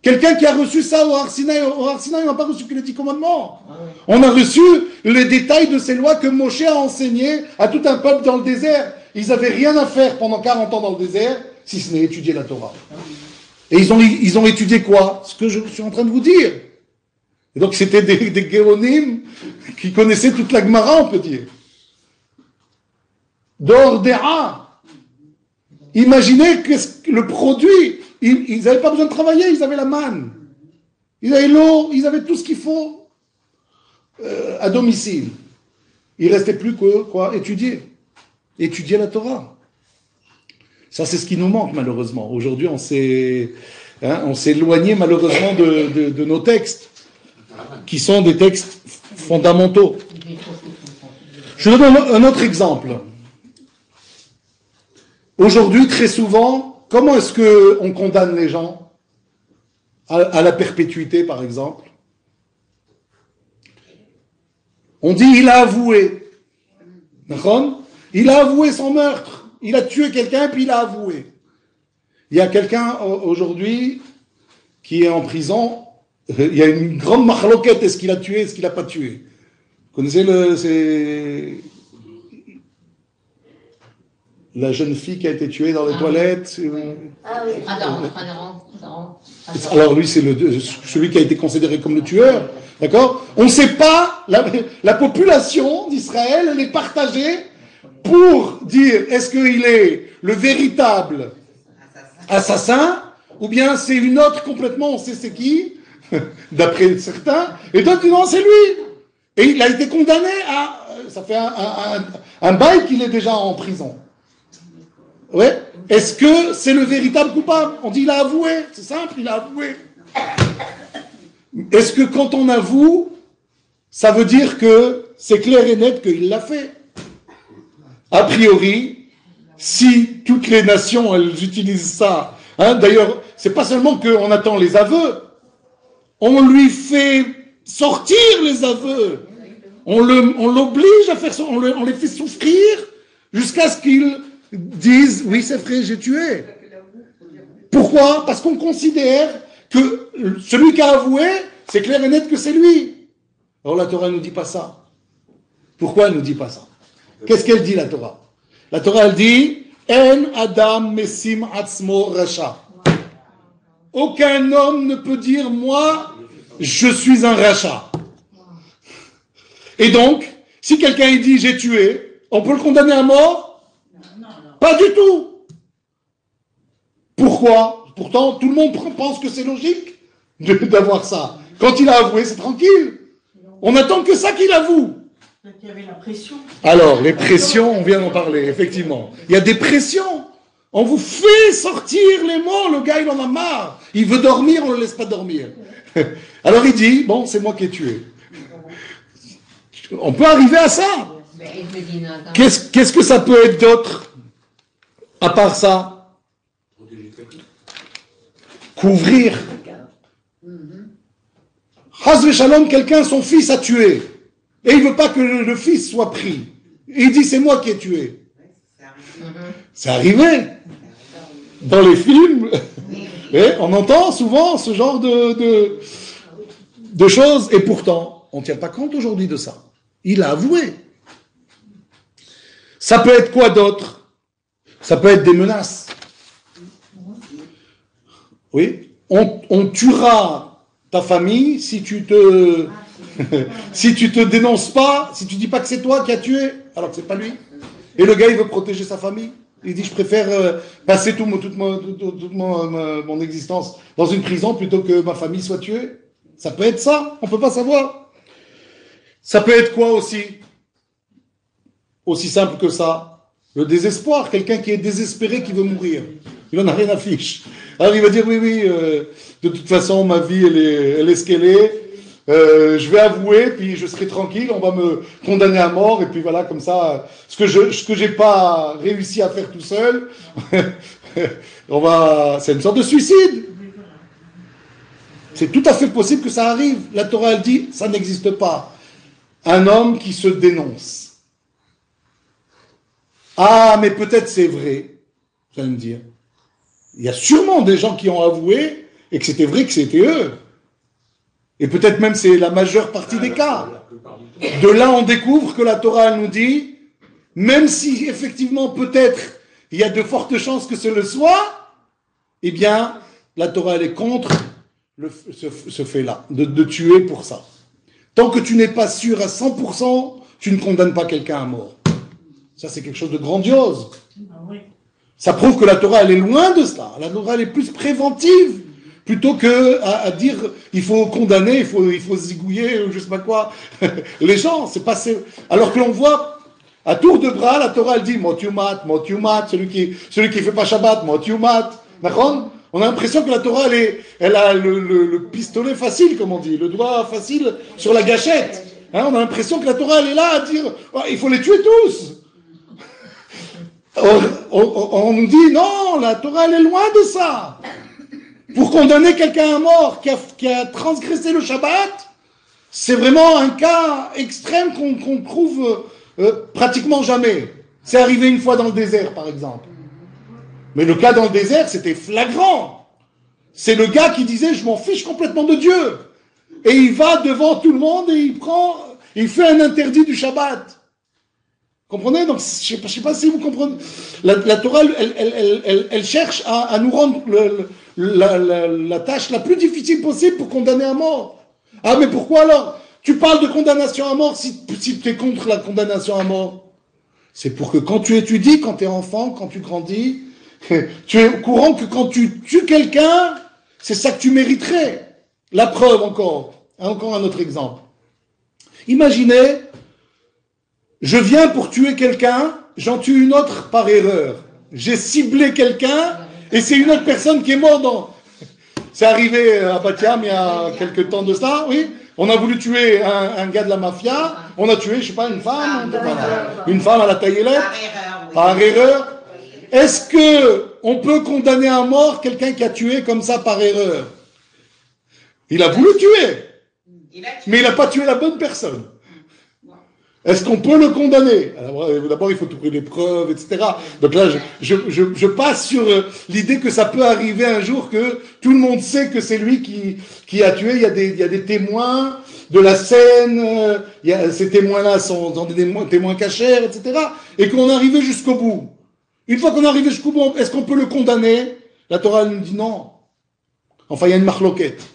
Quelqu'un qui a reçu ça au Har Sinaï, on n'a pas reçu que les 10 commandements. On a reçu les détails de ces lois que Moshe a enseignées à tout un peuple dans le désert. Ils n'avaient rien à faire pendant 40 ans dans le désert, si ce n'est étudier la Torah. Et ils ont étudié quoi? Ce que je suis en train de vous dire. Et donc c'était des Géonim qui connaissaient toute la Gemara, on peut dire. D'Ordéa. Imaginez que le produit, ils n'avaient pas besoin de travailler, ils avaient la manne. Ils avaient l'eau, ils avaient tout ce qu'il faut à domicile. Il ne restait plus que quoi? Étudier la Torah. Ça, c'est ce qui nous manque, malheureusement. Aujourd'hui, on s'est éloigné, malheureusement, de nos textes, qui sont des textes fondamentaux. Je donne un autre exemple. Aujourd'hui, très souvent, comment est-ce qu'on condamne les gens à la perpétuité, par exemple? On dit, il a avoué. D'accord? Il a avoué son meurtre. Il a tué quelqu'un, puis il a avoué. Il y a quelqu'un aujourd'hui qui est en prison. Il y a une grande marloquette. Est-ce qu'il a tué, est-ce qu'il n'a pas tué? Vous connaissez la jeune fille qui a été tuée dans les toilettes? Ah oui. Alors lui, c'est celui qui a été considéré comme le tueur. D'accord? On ne sait pas, la population d'Israël, elle est partagée pour dire est-ce qu'il est le véritable assassin ou bien c'est une autre complètement, on sait c'est qui, d'après certains, et d'autres disent non, c'est lui. Et il a été condamné ça fait un bail qu'il est déjà en prison. Ouais. Est-ce que c'est le véritable coupable? On dit il a avoué, c'est simple, il a avoué. Est-ce que quand on avoue, ça veut dire que c'est clair et net qu'il l'a fait? A priori, si toutes les nations, elles utilisent ça, d'ailleurs, c'est pas seulement qu'on attend les aveux, on lui fait sortir les aveux, on l'oblige à faire ça, on les fait souffrir jusqu'à ce qu'ils disent, oui c'est vrai, j'ai tué. Pourquoi? Parce qu'on considère que celui qui a avoué, c'est clair et net que c'est lui. Alors la Torah ne nous dit pas ça. Pourquoi elle ne nous dit pas ça? Qu'est-ce qu'elle dit, la Torah? La Torah, elle dit En Adam Mesim Atzmo Racha. Aucun homme ne peut dire moi, je suis un Racha. Et donc, si quelqu'un dit j'ai tué, on peut le condamner à mort? Non. Pas du tout. Pourquoi? Pourtant, tout le monde pense que c'est logique d'avoir ça. Quand il a avoué, c'est tranquille. On n'attend que ça qu'il avoue. Il y avait la pression. Alors, les pressions, on vient d'en parler, effectivement. Il y a des pressions. On vous fait sortir les mots. Le gars, il en a marre. Il veut dormir, on ne le laisse pas dormir. Alors il dit, bon, c'est moi qui ai tué. On peut arriver à ça. Qu'est-ce que ça peut être d'autre à part ça? Couvrir. Chas v'shalom, quelqu'un, son fils a tué. Et il ne veut pas que le fils soit pris. Et il dit, c'est moi qui ai tué. C'est arrivé. Dans les films, et on entend souvent ce genre de choses. Et pourtant, on ne tient pas compte aujourd'hui de ça. Il a avoué. Ça peut être quoi d'autre? Ça peut être des menaces. Oui. On tuera ta famille si tu te dénonces pas, si tu dis pas que c'est toi qui as tué, alors que c'est pas lui. Et le gars, il veut protéger sa famille. Il dit, je préfère passer toute mon existence dans une prison plutôt que ma famille soit tuée. Ça peut être ça, on peut pas savoir. Ça peut être quoi aussi? Aussi simple que ça. Le désespoir, quelqu'un qui est désespéré, qui veut mourir. Il n'en a rien à fiche. Alors il va dire, oui, de toute façon, ma vie, elle est ce qu'elle est. Je vais avouer, puis je serai tranquille, on va me condamner à mort, et puis voilà, comme ça, ce que j'ai pas réussi à faire tout seul, c'est une sorte de suicide. C'est tout à fait possible que ça arrive. La Torah, elle dit, ça n'existe pas. Un homme qui se dénonce. Ah, mais peut-être c'est vrai, vous allez me dire. Il y a sûrement des gens qui ont avoué, et que c'était vrai que c'était eux. Et peut-être même c'est la majeure partie des cas. De là, on découvre que la Torah elle nous dit, même si effectivement peut-être il y a de fortes chances que ce le soit, eh bien, la Torah elle est contre ce fait-là, de tuer pour ça. Tant que tu n'es pas sûr à 100%, tu ne condamnes pas quelqu'un à mort. Ça, c'est quelque chose de grandiose. Ça prouve que la Torah elle est loin de cela. La Torah elle est plus préventive. Plutôt que à dire il faut condamner, il faut zigouiller ou je sais pas quoi les gens, c'est pas alors que l'on voit à tour de bras la Torah elle dit motumat, celui qui fait pas Shabbat, motumat. D'accord? On a l'impression que la Torah elle a le pistolet facile comme on dit, le doigt facile sur la gâchette. Hein, on a l'impression que la Torah elle est là à dire oh, il faut les tuer tous. On nous dit non, la Torah elle est loin de ça. Pour condamner quelqu'un à mort qui a transgressé le Shabbat, c'est vraiment un cas extrême qu'on trouve pratiquement jamais. C'est arrivé une fois dans le désert, par exemple. Mais le cas dans le désert, c'était flagrant. C'est le gars qui disait, je m'en fiche complètement de Dieu. Et il va devant tout le monde et il fait un interdit du Shabbat. Comprenez? Donc, je sais pas si vous comprenez. La Torah, elle cherche à nous rendre la tâche la plus difficile possible pour condamner à mort. Ah, mais pourquoi alors? Tu parles de condamnation à mort si tu es contre la condamnation à mort. C'est pour que quand tu étudies, quand tu es enfant, quand tu grandis, tu es au courant que quand tu tues quelqu'un, c'est ça que tu mériterais. La preuve encore un autre exemple. Imaginez, je viens pour tuer quelqu'un, j'en tue une autre par erreur. J'ai ciblé quelqu'un, et c'est une autre personne qui est morte dans... C'est arrivé à Batiam il y a quelques temps de ça, oui. On a voulu tuer un gars de la mafia, on a tué, je sais pas, une femme à la taillelette, par erreur. Est-ce que on peut condamner à mort quelqu'un qui a tué comme ça par erreur? Il a voulu tuer, mais il n'a pas tué la bonne personne. Est-ce qu'on peut le condamner? Alors, d'abord, il faut trouver les preuves, etc. Donc là, je passe sur l'idée que ça peut arriver un jour que tout le monde sait que c'est lui qui a tué. Il y a des témoins de la scène, ces témoins-là sont des témoins cachers, etc. Et qu'on est arrivé jusqu'au bout. Une fois qu'on est arrivé jusqu'au bout, est-ce qu'on peut le condamner? La Torah nous dit non. Enfin, il y a une marloquette.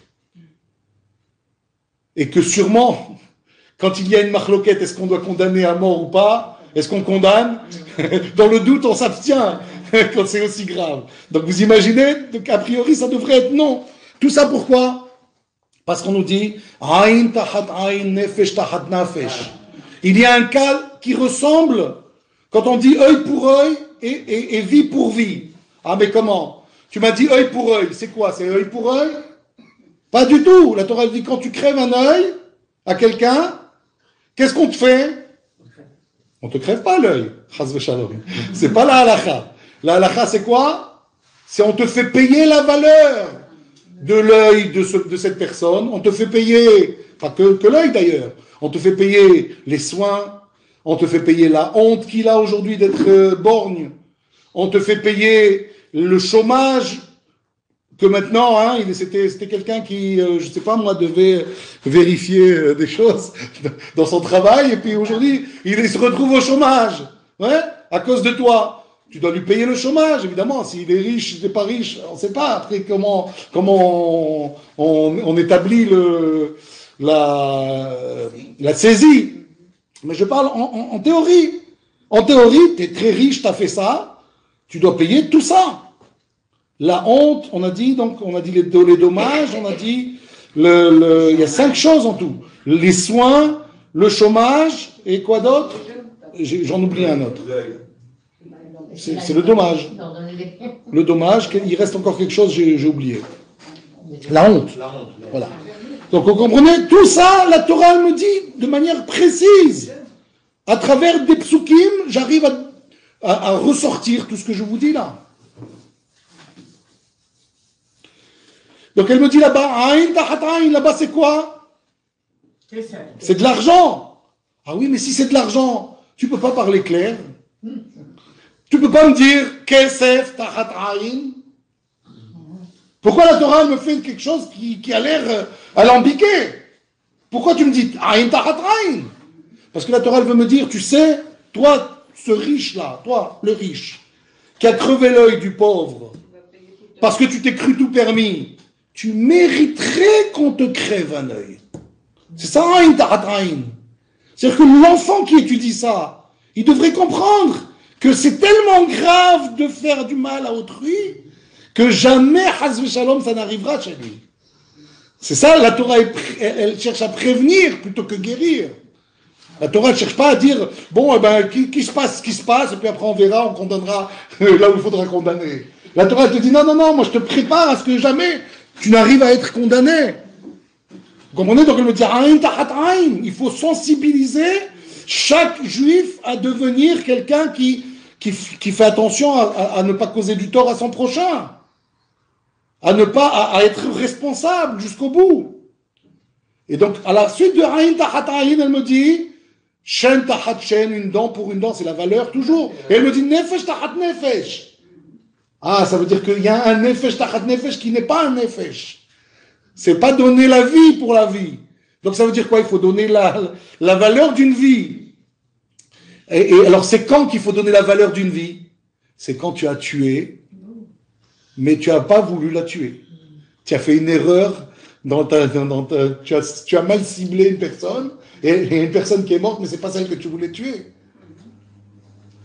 Et que sûrement... Quand il y a une marloquette, est-ce qu'on doit condamner à mort ou pas? Est-ce qu'on condamne? Dans le doute, on s'abstient quand c'est aussi grave. Donc vous imaginez qu'a priori, ça devrait être non. Tout ça pourquoi? Parce qu'on nous dit Aïn tahat aïn, nefesh tahat nefesh. Il y a un cas qui ressemble quand on dit œil pour œil et vie pour vie. Ah mais comment? Tu m'as dit œil pour œil. C'est quoi? C'est œil pour œil? Pas du tout. La Torah dit quand tu crèves un œil à quelqu'un, qu'est-ce qu'on te fait? On te crève pas l'œil. C'est pas la halakha. La halakha, c'est quoi? C'est on te fait payer la valeur de l'œil de cette personne. On te fait payer, pas que l'œil d'ailleurs. On te fait payer les soins. On te fait payer la honte qu'il a aujourd'hui d'être borgne. On te fait payer le chômage. Que maintenant, hein, c'était quelqu'un qui, je sais pas moi, devait vérifier des choses dans son travail, et puis aujourd'hui, il se retrouve au chômage, ouais, à cause de toi. Tu dois lui payer le chômage, évidemment. S'il est riche, s'il n'est pas riche, on ne sait pas après comment on établit la saisie. Mais je parle en théorie. En théorie, tu es très riche, tu as fait ça, tu dois payer tout ça. La honte, on a dit les dommages, on a dit il y a 5 choses en tout. Les soins, le chômage, et quoi d'autre? J'en oublie un autre. C'est le dommage. Le dommage, il reste encore quelque chose, j'ai oublié. La honte. Voilà. Donc vous comprenez, tout ça, la Torah elle me dit de manière précise. À travers des psukim, j'arrive à ressortir tout ce que je vous dis là. Donc elle me dit là-bas, Aïn tahat aïn, là-bas c'est quoi? C'est de l'argent. Ah oui, mais si c'est de l'argent, tu peux pas parler clair. Tu peux pas me dire Kesef tahat aïn. Pourquoi la Torah me fait quelque chose qui a l'air alambiqué? Pourquoi tu me dis Aïn tahat aïn? Parce que la Torah elle veut me dire, tu sais, toi, ce riche-là, toi, le riche, qui a crevé l'œil du pauvre, parce que tu t'es cru tout permis, tu mériterais qu'on te crève un œil. C'est ça, Aïn tahat aïn. C'est-à-dire que l'enfant qui étudie ça, il devrait comprendre que c'est tellement grave de faire du mal à autrui que jamais, Hazve Shalom, ça n'arrivera chez lui. C'est ça, la Torah, elle cherche à prévenir plutôt que guérir. La Torah ne cherche pas à dire, bon, eh ben, qui se passe ce qui se passe, et puis après on verra, on condamnera là où il faudra condamner. La Torah elle te dit, non, non, non, moi je te prépare à ce que jamais tu n'arrives à être condamné. Vous comprenez? Donc elle me dit, Aïn tahat aïn, il faut sensibiliser chaque juif à devenir quelqu'un qui fait attention à ne pas causer du tort à son prochain, à ne pas à être responsable jusqu'au bout. Et donc, à la suite de Aïn tahat aïn, elle me dit, Shen tahat shen, une dent pour une dent, c'est la valeur toujours. Et elle me dit, Nefesh tahat nefesh. Ah, ça veut dire qu'il y a un Nefesh tahat nefesh qui n'est pas un Nefesh. C'est pas donner la vie pour la vie. Donc ça veut dire quoi? Il faut donner la valeur d'une vie. Et alors c'est quand qu'il faut donner la valeur d'une vie? C'est quand tu as tué, mais tu n'as pas voulu la tuer. Tu as fait une erreur, tu as mal ciblé une personne, et il y a une personne qui est morte, mais ce n'est pas celle que tu voulais tuer.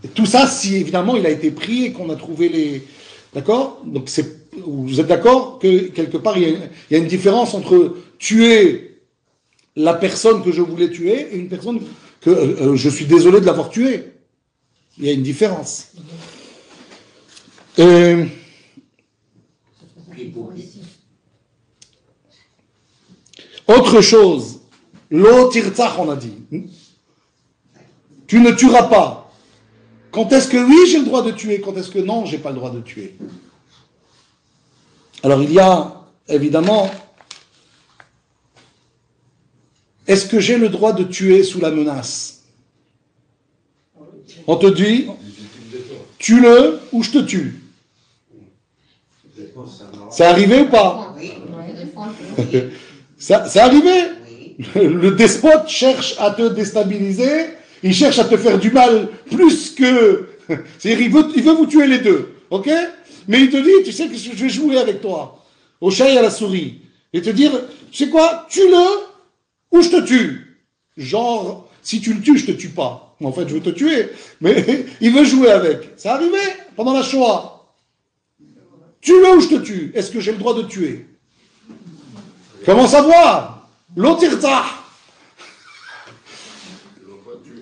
Et tout ça, si évidemment il a été pris et qu'on a trouvé les... D'accord? Donc vous êtes d'accord que quelque part il y a une différence entre tuer la personne que je voulais tuer et une personne que je suis désolé de l'avoir tuée. Il y a une différence. Autre chose, lo tirtzach on a dit. Tu ne tueras pas. Quand est-ce que oui, j'ai le droit de tuer? Quand est-ce que non, j'ai pas le droit de tuer? Alors il y a, évidemment, est-ce que j'ai le droit de tuer sous la menace? On te dit, tue-le ou je te tue. C'est arrivé ou pas? C'est arrivé. Le despote cherche à te déstabiliser. Il cherche à te faire du mal plus que... C'est-à-dire, il veut vous tuer les deux, ok? Mais il te dit, tu sais que je vais jouer avec toi, au chat et à la souris. Et te dire, tu sais quoi, tue-le ou je te tue. Genre, si tu le tues, je te tue pas. En fait, je veux te tuer. Mais il veut jouer avec. C'est arrivé pendant la Shoah. Tue-le ou je te tue. Est-ce que j'ai le droit de tuer? Comment savoir? L'otirta.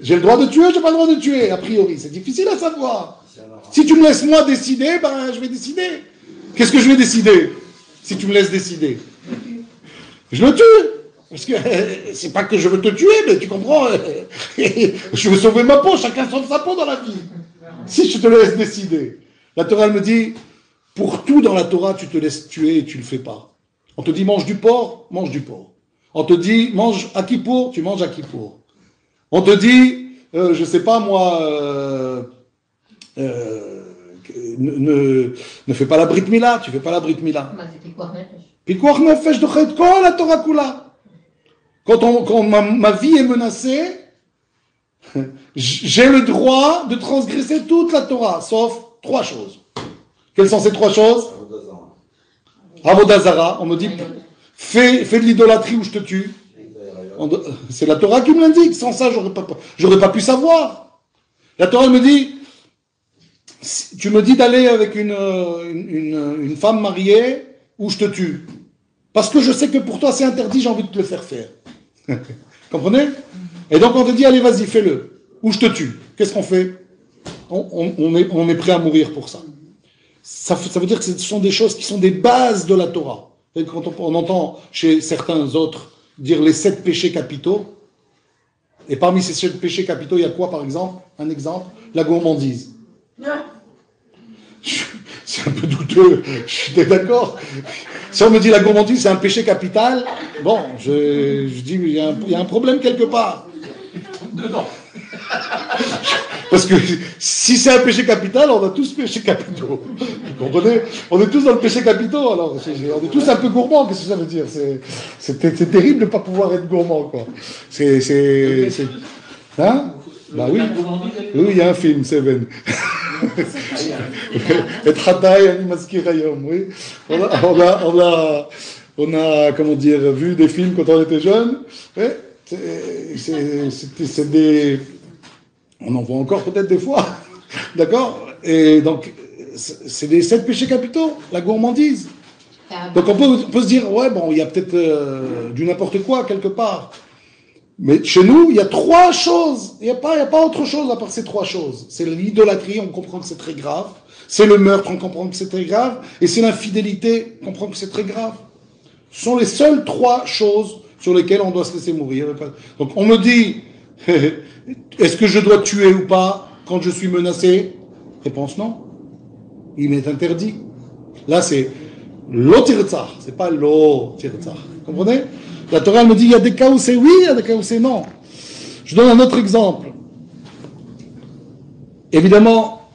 J'ai le droit de tuer, j'ai pas le droit de tuer, a priori. C'est difficile à savoir. Si tu me laisses moi décider, ben je vais décider. Qu'est-ce que je vais décider? Si tu me laisses décider. Je le tue. Parce que c'est pas que je veux te tuer, mais tu comprends. Je veux sauver ma peau, chacun sauve sa peau dans la vie. Si je te laisse décider. La Torah elle me dit, pour tout dans la Torah, tu te laisses tuer et tu le fais pas. On te dit mange du porc, mange du porc. On te dit mange à Kippour, tu manges à Kippour. On te dit, je sais pas moi, ne fais pas la Brit Mila, tu fais pas la Brit Mila. Pikuach nefesh dochet kol la Torah kula. Quand ma vie est menacée, j'ai le droit de transgresser toute la Torah, sauf 3 choses. Quelles sont ces 3 choses? Avodazara, on me dit, fais de l'idolâtrie ou je te tue. C'est la Torah qui me l'indique. Sans ça, j'aurais pas pu savoir. La Torah me dit, tu me dis d'aller avec une femme mariée ou je te tue. Parce que je sais que pour toi c'est interdit, j'ai envie de te le faire faire. Comprenez? Et donc on te dit, allez vas-y, fais-le. Ou je te tue. Qu'est-ce qu'on fait? on est prêt à mourir pour ça. Ça veut dire que ce sont des choses qui sont des bases de la Torah. Et quand on entend chez certains autres dire les 7 péchés capitaux, et parmi ces 7 péchés capitaux, il y a quoi par exemple? Un exemple, la gourmandise. C'est un peu douteux, je suis d'accord. Si on me dit la gourmandise c'est un péché capital, bon, je dis il y a un problème quelque part. Dedans. Parce que si c'est un péché capital, on a tous péché capitaux. Vous comprenez? On est tous dans le péché capitaux, alors on est tous un peu gourmands, qu'est-ce que ça veut dire? C'est terrible de ne pas pouvoir être gourmand, quoi. Hein? Bah oui. Oui, il y a un film, Seven. Et Trataï, Animaskirayom, oui. On a, comment dire, vu des films quand on était jeunes. Ouais. C'est des... On en voit encore peut-être des fois. D'accord? Et donc, c'est des 7 péchés capitaux, la gourmandise. Donc on peut se dire, ouais, bon, il y a peut-être du n'importe quoi quelque part. Mais chez nous, il y a 3 choses. Il n'y a pas autre chose à part ces 3 choses. C'est l'idolâtrie, on comprend que c'est très grave. C'est le meurtre, on comprend que c'est très grave. Et c'est l'infidélité, on comprend que c'est très grave. Ce sont les seules 3 choses sur lesquelles on doit se laisser mourir. Donc on me dit, est-ce que je dois tuer ou pas quand je suis menacé? Réponse non. Il m'est interdit. Là c'est l'otirtzar, c'est pas l'otirtzar. Comprenez? La Torah me dit il y a des cas où c'est oui, il y a des cas où c'est non. Je donne un autre exemple. Évidemment,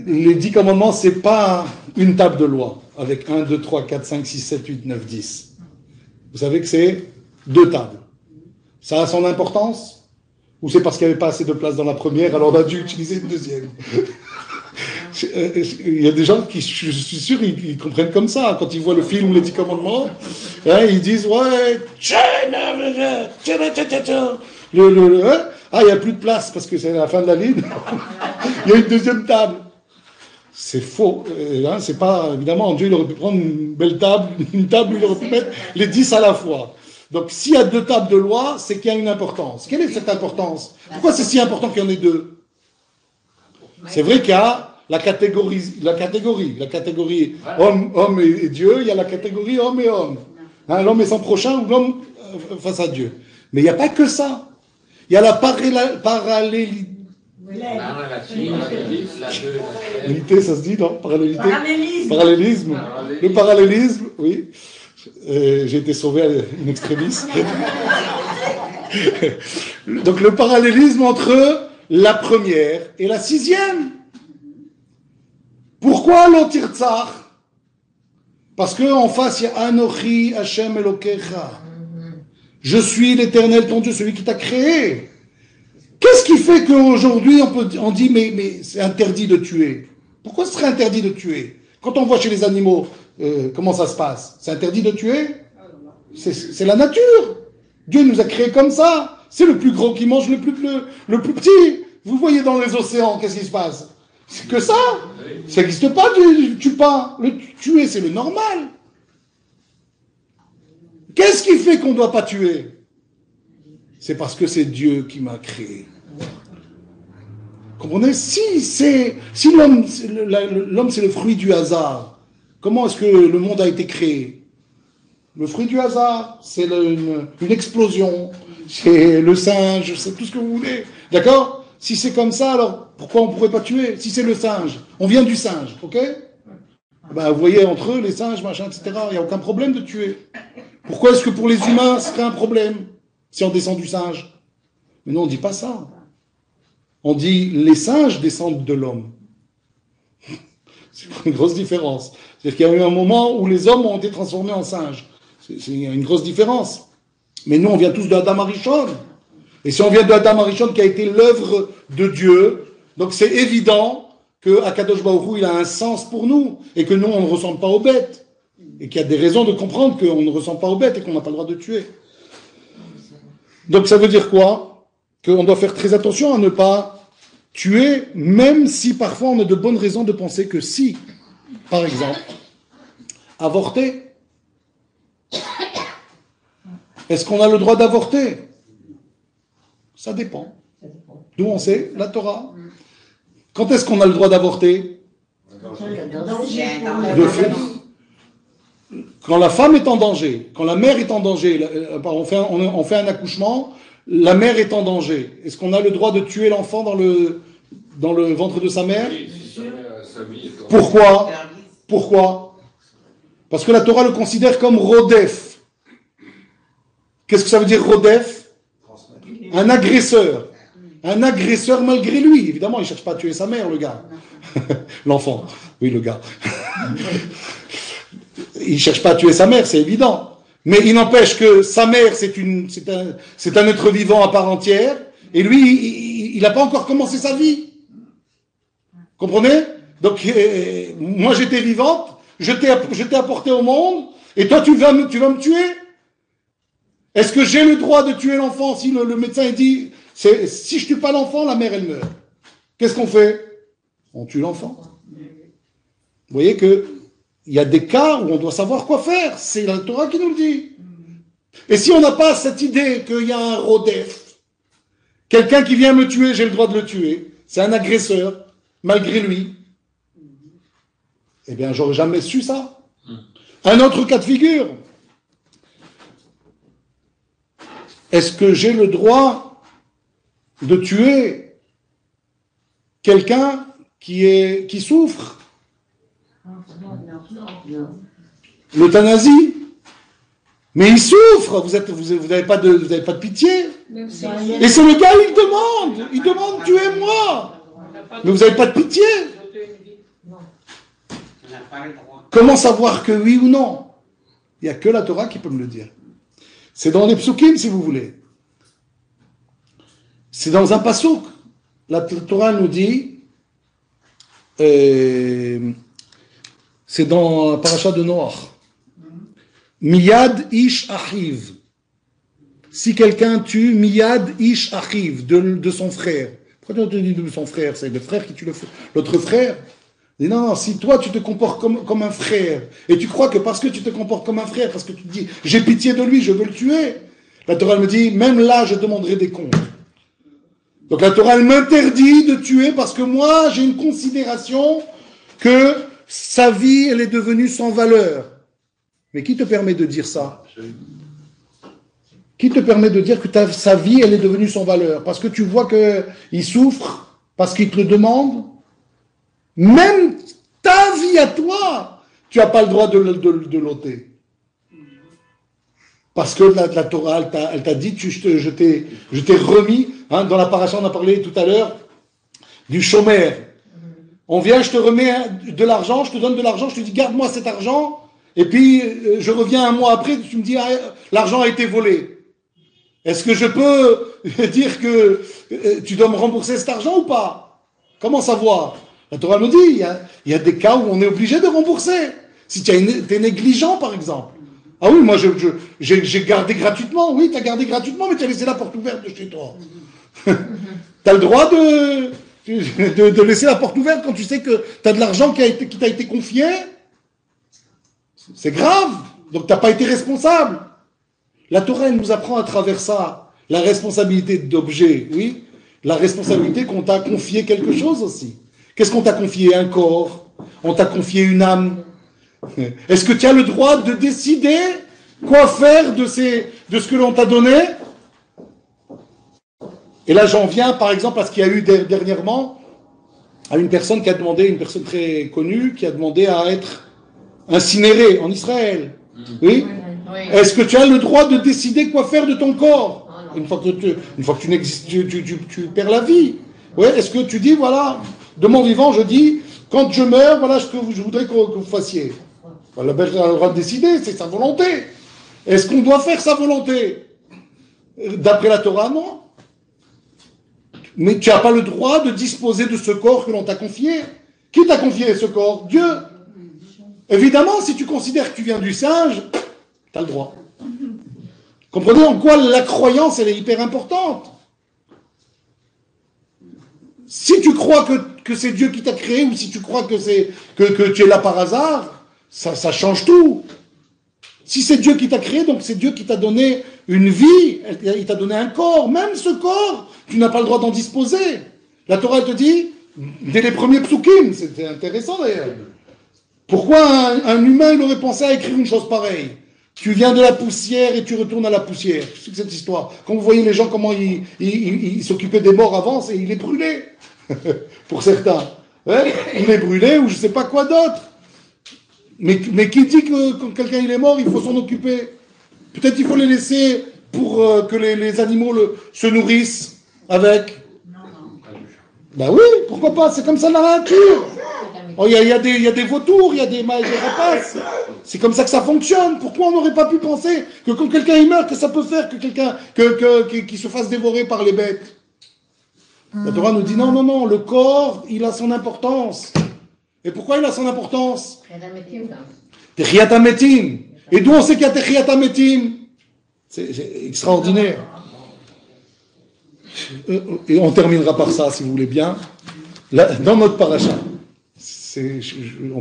les 10 commandements, c'est pas une table de loi avec 1, 2, 3, 4, 5, 6, 7, 8, 9, 10. Vous savez que c'est 2 tables. Ça a son importance? Ou c'est parce qu'il n'y avait pas assez de place dans la première, alors on a dû utiliser une deuxième? Il y a des gens qui, je suis sûr, ils comprennent comme ça. Quand ils voient le film Les 10 commandements, hein, ils disent, ouais, il n'y a plus de place parce que c'est la fin de la ligne. Il y a une deuxième table. C'est faux. Hein, c'est pas, évidemment, Dieu, il aurait pu prendre une belle table, une table où il aurait pu mettre les 10 à la fois. Donc, s'il y a 2 tables de loi, c'est qu'il y a une importance. Quelle est cette importance? Pourquoi c'est si important qu'il y en ait 2? C'est vrai qu'il y a la catégorie homme et Dieu, il y a la catégorie homme et homme. Hein, l'homme et son prochain ou l'homme face à Dieu. Mais il n'y a pas que ça. Il y a la parallélité, ça se dit, non? Parallélisme. Le parallélisme, oui. J'ai été sauvé à une extrémiste. Donc le parallélisme entre la première et la 6e. Pourquoi l'otirtzar? Parce qu'en face, il y a Anochi Hashem Elokecha. Je suis l'Éternel, ton Dieu, celui qui t'a créé. Qu'est-ce qui fait qu'aujourd'hui, on dit, mais c'est interdit de tuer? Pourquoi ce serait interdit de tuer? Quand on voit chez les animaux, comment ça se passe? C'est interdit de tuer? C'est la nature. Dieu nous a créés comme ça. C'est le plus gros qui mange le plus petit. Vous voyez dans les océans, qu'est-ce qui se passe? C'est que ça. Ça n'existe pas, tu tues pas. Le tuer, c'est le normal. Qu'est-ce qui fait qu'on ne doit pas tuer? C'est parce que c'est Dieu qui m'a créé. Comprenez? Si l'homme c'est le fruit du hasard, comment est-ce que le monde a été créé? Le fruit du hasard, c'est une explosion, c'est le singe, c'est tout ce que vous voulez. D'accord? Si c'est comme ça, alors pourquoi on ne pourrait pas tuer? Si c'est le singe, on vient du singe, ok? Ben, vous voyez, entre eux, les singes, machin, etc., il n'y a aucun problème de tuer. Pourquoi est-ce que pour les humains, ce serait un problème si on descend du singe? Mais non, on ne dit pas ça. On dit les singes descendent de l'homme. C'est une grosse différence. C'est-à-dire qu'il y a eu un moment où les hommes ont été transformés en singes. C'est une grosse différence. Mais nous, on vient tous de Adam Arishon. Et si on vient de Adam Arishon qui a été l'œuvre de Dieu, donc c'est évident que Akadosh Baruch Hu, il a un sens pour nous, et que nous, on ne ressemble pas aux bêtes. Et qu'il y a des raisons de comprendre qu'on ne ressemble pas aux bêtes et qu'on n'a pas le droit de tuer. Donc ça veut dire quoi? Qu'on doit faire très attention à ne pas tuer, même si parfois on a de bonnes raisons de penser que si, par exemple, avorter, est-ce qu'on a le droit d'avorter? Ça dépend. D'où on sait? La Torah. Quand est-ce qu'on a le droit d'avorter? Quand la femme est en danger, quand la mère est en danger, on fait un accouchement, la mère est en danger. Est-ce qu'on a le droit de tuer l'enfant dans le ventre de sa mère? Oui, si sa vie est en- Pourquoi? Pourquoi? Parce que la Torah le considère comme Rodef. Qu'est-ce que ça veut dire Rodef? Un agresseur. Un agresseur malgré lui. Évidemment, il ne cherche pas à tuer sa mère, le gars. L'enfant. Oui, le gars. Il ne cherche pas à tuer sa mère, c'est évident. Mais il n'empêche que sa mère, c'est un être vivant à part entière. Et lui, il n'a pas encore commencé sa vie. Comprenez? Donc, moi, j'étais vivante. Je t'ai apporté au monde. Et toi, tu vas me tuer? Est-ce que j'ai le droit de tuer l'enfant si le médecin dit si je tue pas l'enfant, la mère elle meurt? Qu'est-ce qu'on fait? On tue l'enfant. Vous voyez que il y a des cas où on doit savoir quoi faire. C'est la Torah qui nous le dit. Et si on n'a pas cette idée qu'il y a un rodef, quelqu'un qui vient me tuer, j'ai le droit de le tuer. C'est un agresseur, malgré lui. Eh bien, j'aurais jamais su ça. Un autre cas de figure. Est-ce que j'ai le droit de tuer quelqu'un qui souffre? L'euthanasie. Mais il souffre, vous n'avez pas de pitié. Même si Et c'est le gars, il demande tuez-moi. Mais vous n'avez pas de pitié. Comment savoir que oui ou non? Il n'y a que la Torah qui peut me le dire. C'est dans les psukim, si vous voulez. C'est dans un pasuk. La Torah nous dit, c'est dans la paracha de Noach. Miyad ish achiv. Si quelqu'un tue Miyad ish achiv, de son frère. Pourquoi tu te dis de son frère? C'est le frère qui tue l'autre frère. Et non, si toi tu te comportes comme un frère, et tu crois que parce que tu te comportes comme un frère, parce que tu te dis j'ai pitié de lui, je veux le tuer, la Torah me dit même là je demanderai des comptes. Donc la Torah elle m'interdit de tuer parce que moi j'ai une considération que sa vie elle est devenue sans valeur. Mais qui te permet de dire ça? Qui te permet de dire que sa vie elle est devenue sans valeur? Parce que tu vois qu'il souffre, parce qu'il te le demande. Même ta vie à toi, tu n'as pas le droit de l'ôter. Parce que la Torah, elle t'a dit, je t'ai remis, hein, dans la paracha, on a parlé tout à l'heure, du chômeur. On vient, je te remets de l'argent, je te donne de l'argent, je te dis, garde-moi cet argent, et puis je reviens un mois après, tu me dis, ah, l'argent a été volé. Est-ce que je peux dire que tu dois me rembourser cet argent ou pas? Comment savoir? La Torah nous dit, il y a des cas où on est obligé de rembourser. Si tu es négligent, par exemple. Ah oui, moi, j'ai gardé gratuitement. Oui, tu as gardé gratuitement, mais tu as laissé la porte ouverte de chez toi. Tu as le droit de laisser la porte ouverte quand tu sais que tu as de l'argent qui t'a été confié. C'est grave. Donc, tu n'as pas été responsable. La Torah, elle nous apprend à travers ça la responsabilité d'objet, oui. La responsabilité qu'on t'a confié quelque chose aussi. Qu'est-ce qu'on t'a confié? Un corps. On t'a confié une âme. Est-ce que tu as le droit de décider quoi faire de ce que l'on t'a donné? Et là, j'en viens, par exemple, à ce qu'il y a eu dernièrement, à une personne une personne très connue, qui a demandé à être incinérée en Israël. Oui? Est-ce que tu as le droit de décider quoi faire de ton corps? Une fois que tu n'existes, tu perds la vie. Ouais, est-ce que tu dis, voilà, de mon vivant, je dis, quand je meurs, voilà ce que je voudrais que vous fassiez. La personne a le droit de décider, c'est sa volonté. Est-ce qu'on doit faire sa volonté? D'après la Torah, non. Mais tu n'as pas le droit de disposer de ce corps que l'on t'a confié. Qui t'a confié ce corps? Dieu. Évidemment, si tu considères que tu viens du singe, tu as le droit. Comprenez en quoi la croyance, elle est hyper importante. Si tu crois que c'est Dieu qui t'a créé, ou si tu crois que tu es là par hasard, ça change tout. Si c'est Dieu qui t'a créé, donc c'est Dieu qui t'a donné une vie, il t'a donné un corps. Même ce corps, tu n'as pas le droit d'en disposer. La Torah elle te dit, dès les premiers psukim, c'était intéressant d'ailleurs. Pourquoi un humain il aurait pensé à écrire une chose pareille? Tu viens de la poussière et tu retournes à la poussière. C'est cette histoire. Quand vous voyez les gens, comment ils s'occupaient des morts avant, c'est ils les brûlaient. Pour certains. Ouais, ils les brûlaient ou je ne sais pas quoi d'autre. Mais qui dit que quand quelqu'un il est mort, il faut s'en occuper? Peut-être il faut les laisser pour que les animaux se nourrissent avec. Ben oui, pourquoi pas? C'est comme ça la nature. Il y a des vautours, il y a des rapaces. C'est comme ça que ça fonctionne. Pourquoi on n'aurait pas pu penser que quand quelqu'un il meurt, que ça peut faire que quelqu'un qui se fasse dévorer par les bêtes? La Torah nous dit non, le corps, il a son importance. Et pourquoi il a son importance? Techiyat hametim. Et d'où on sait qu'il y a Techiyat hametim? C'est extraordinaire. Et on terminera par ça, si vous voulez bien. Là, dans notre paracha,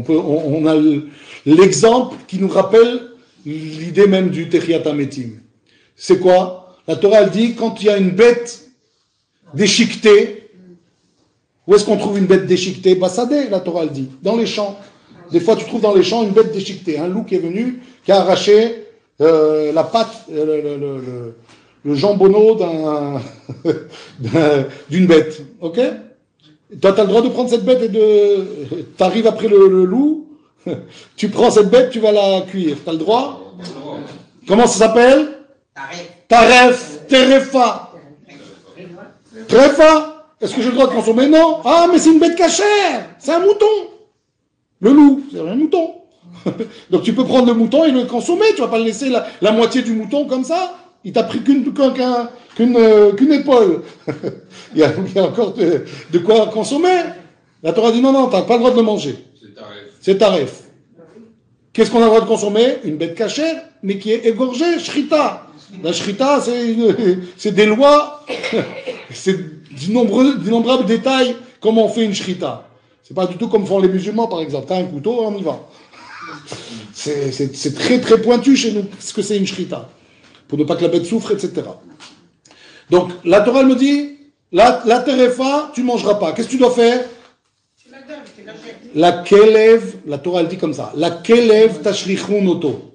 on a l'exemple qui nous rappelle l'idée même du Techiyat hametim. C'est quoi? La Torah elle dit, quand il y a une bête déchiquetée, où est-ce qu'on trouve une bête déchiquetée? Bassadé, la Torah elle dit, dans les champs. Des fois tu trouves dans les champs une bête déchiquetée, un loup qui est venu, qui a arraché la patte, le jambonneau d'une bête, ok? Toi, tu as le droit de prendre cette bête et tu arrives après le loup, tu prends cette bête, tu vas la cuire. Tu as le droit? Comment ça s'appelle? Taref, terefa. Terefa. Est-ce que j'ai le droit de consommer? Non. Ah, mais c'est une bête cachère. C'est un mouton. Le loup, c'est un mouton. Donc tu peux prendre le mouton et le consommer. Tu vas pas le laisser la moitié du mouton comme ça. Il t'a pris qu'une épaule. il y a encore de quoi consommer. La Torah dit non, tu n'as pas le droit de le manger. C'est taref. Qu'est-ce qu'on a le droit de consommer? Une bête cachère, mais qui est égorgée, shrita. La shrita, c'est des lois, c'est d'innombrables détails comment on fait une shrita. C'est pas du tout comme font les musulmans, par exemple. T'as un couteau, on y va. C'est très très pointu chez nous, ce que c'est une shrita. Pour ne pas que la bête souffre, etc. Donc, la Torah elle me dit, la terefa, tu ne mangeras pas. Qu'est-ce que tu dois faire? La kelev, la Torah elle dit comme ça, la kelev tashrichun oto.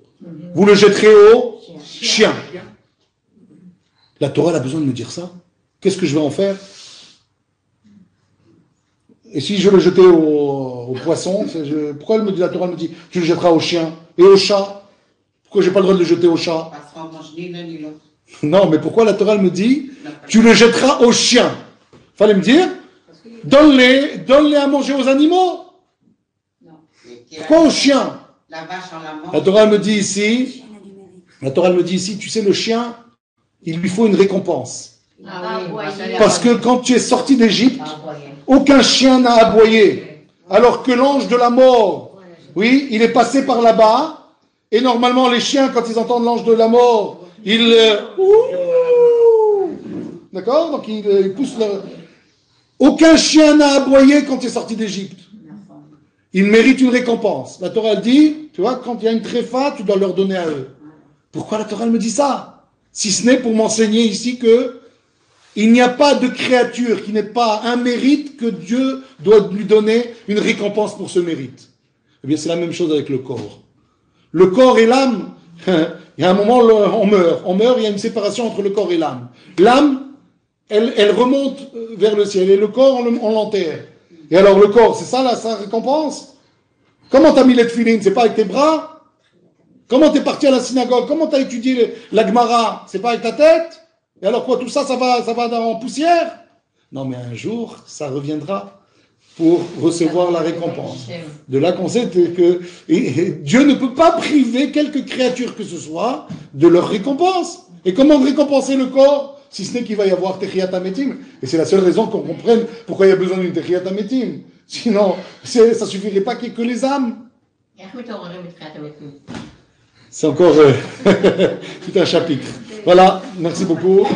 Vous le jetterez au chien. La Torah elle a besoin de me dire ça. Qu'est-ce que je vais en faire? Et si je le jetais au poisson, pourquoi la Torah me dit, tu le jetteras au chien et au chat? Pourquoi j'ai pas le droit de le jeter au chat? Parce qu'on mange ni l'un ni l'autre. Non, mais pourquoi la Torah me dit, tu le jetteras au chien? Fallait me dire, donne-les à manger aux animaux. Non. Pourquoi au chien? La vache, on la mange. La Torah me dit ici, tu sais, le chien, il lui faut une récompense. Parce que quand tu es sorti d'Égypte, aucun chien n'a aboyé. Alors que l'ange de la mort, oui, il est passé par là-bas. Et normalement, les chiens, quand ils entendent l'ange de la mort, ils... D'accord? Donc, ils poussent leur... Aucun chien n'a aboyé quand il est sorti d'Égypte. Il mérite une récompense. La Torah elle dit, tu vois, quand il y a une tréfa, tu dois leur donner à eux. Pourquoi la Torah elle me dit ça? Si ce n'est pour m'enseigner ici que il n'y a pas de créature qui n'ait pas un mérite que Dieu doit lui donner une récompense pour ce mérite. Eh bien, c'est la même chose avec le corps. Le corps et l'âme, il y a un moment, on meurt, il y a une séparation entre le corps et l'âme. L'âme, elle remonte vers le ciel, et le corps, on l'enterre. Et alors le corps, c'est ça sa récompense? Comment t'as mis les tefilines? C'est pas avec tes bras? Comment t'es parti à la synagogue? Comment t'as étudié la Gemara? C'est pas avec ta tête? Et alors quoi, tout ça, ça va en poussière? Non, mais un jour, ça reviendra pour recevoir la récompense. De là qu'on sait que Dieu ne peut pas priver quelque créature que ce soit de leur récompense. Et comment récompenser le corps, si ce n'est qu'il va y avoir Techiyat hametim? Et c'est la seule raison qu'on comprenne pourquoi il y a besoin d'une Techiyat hametim. Sinon, ça suffirait pas qu'il y ait que les âmes. C'est encore tout un chapitre. Voilà, merci beaucoup.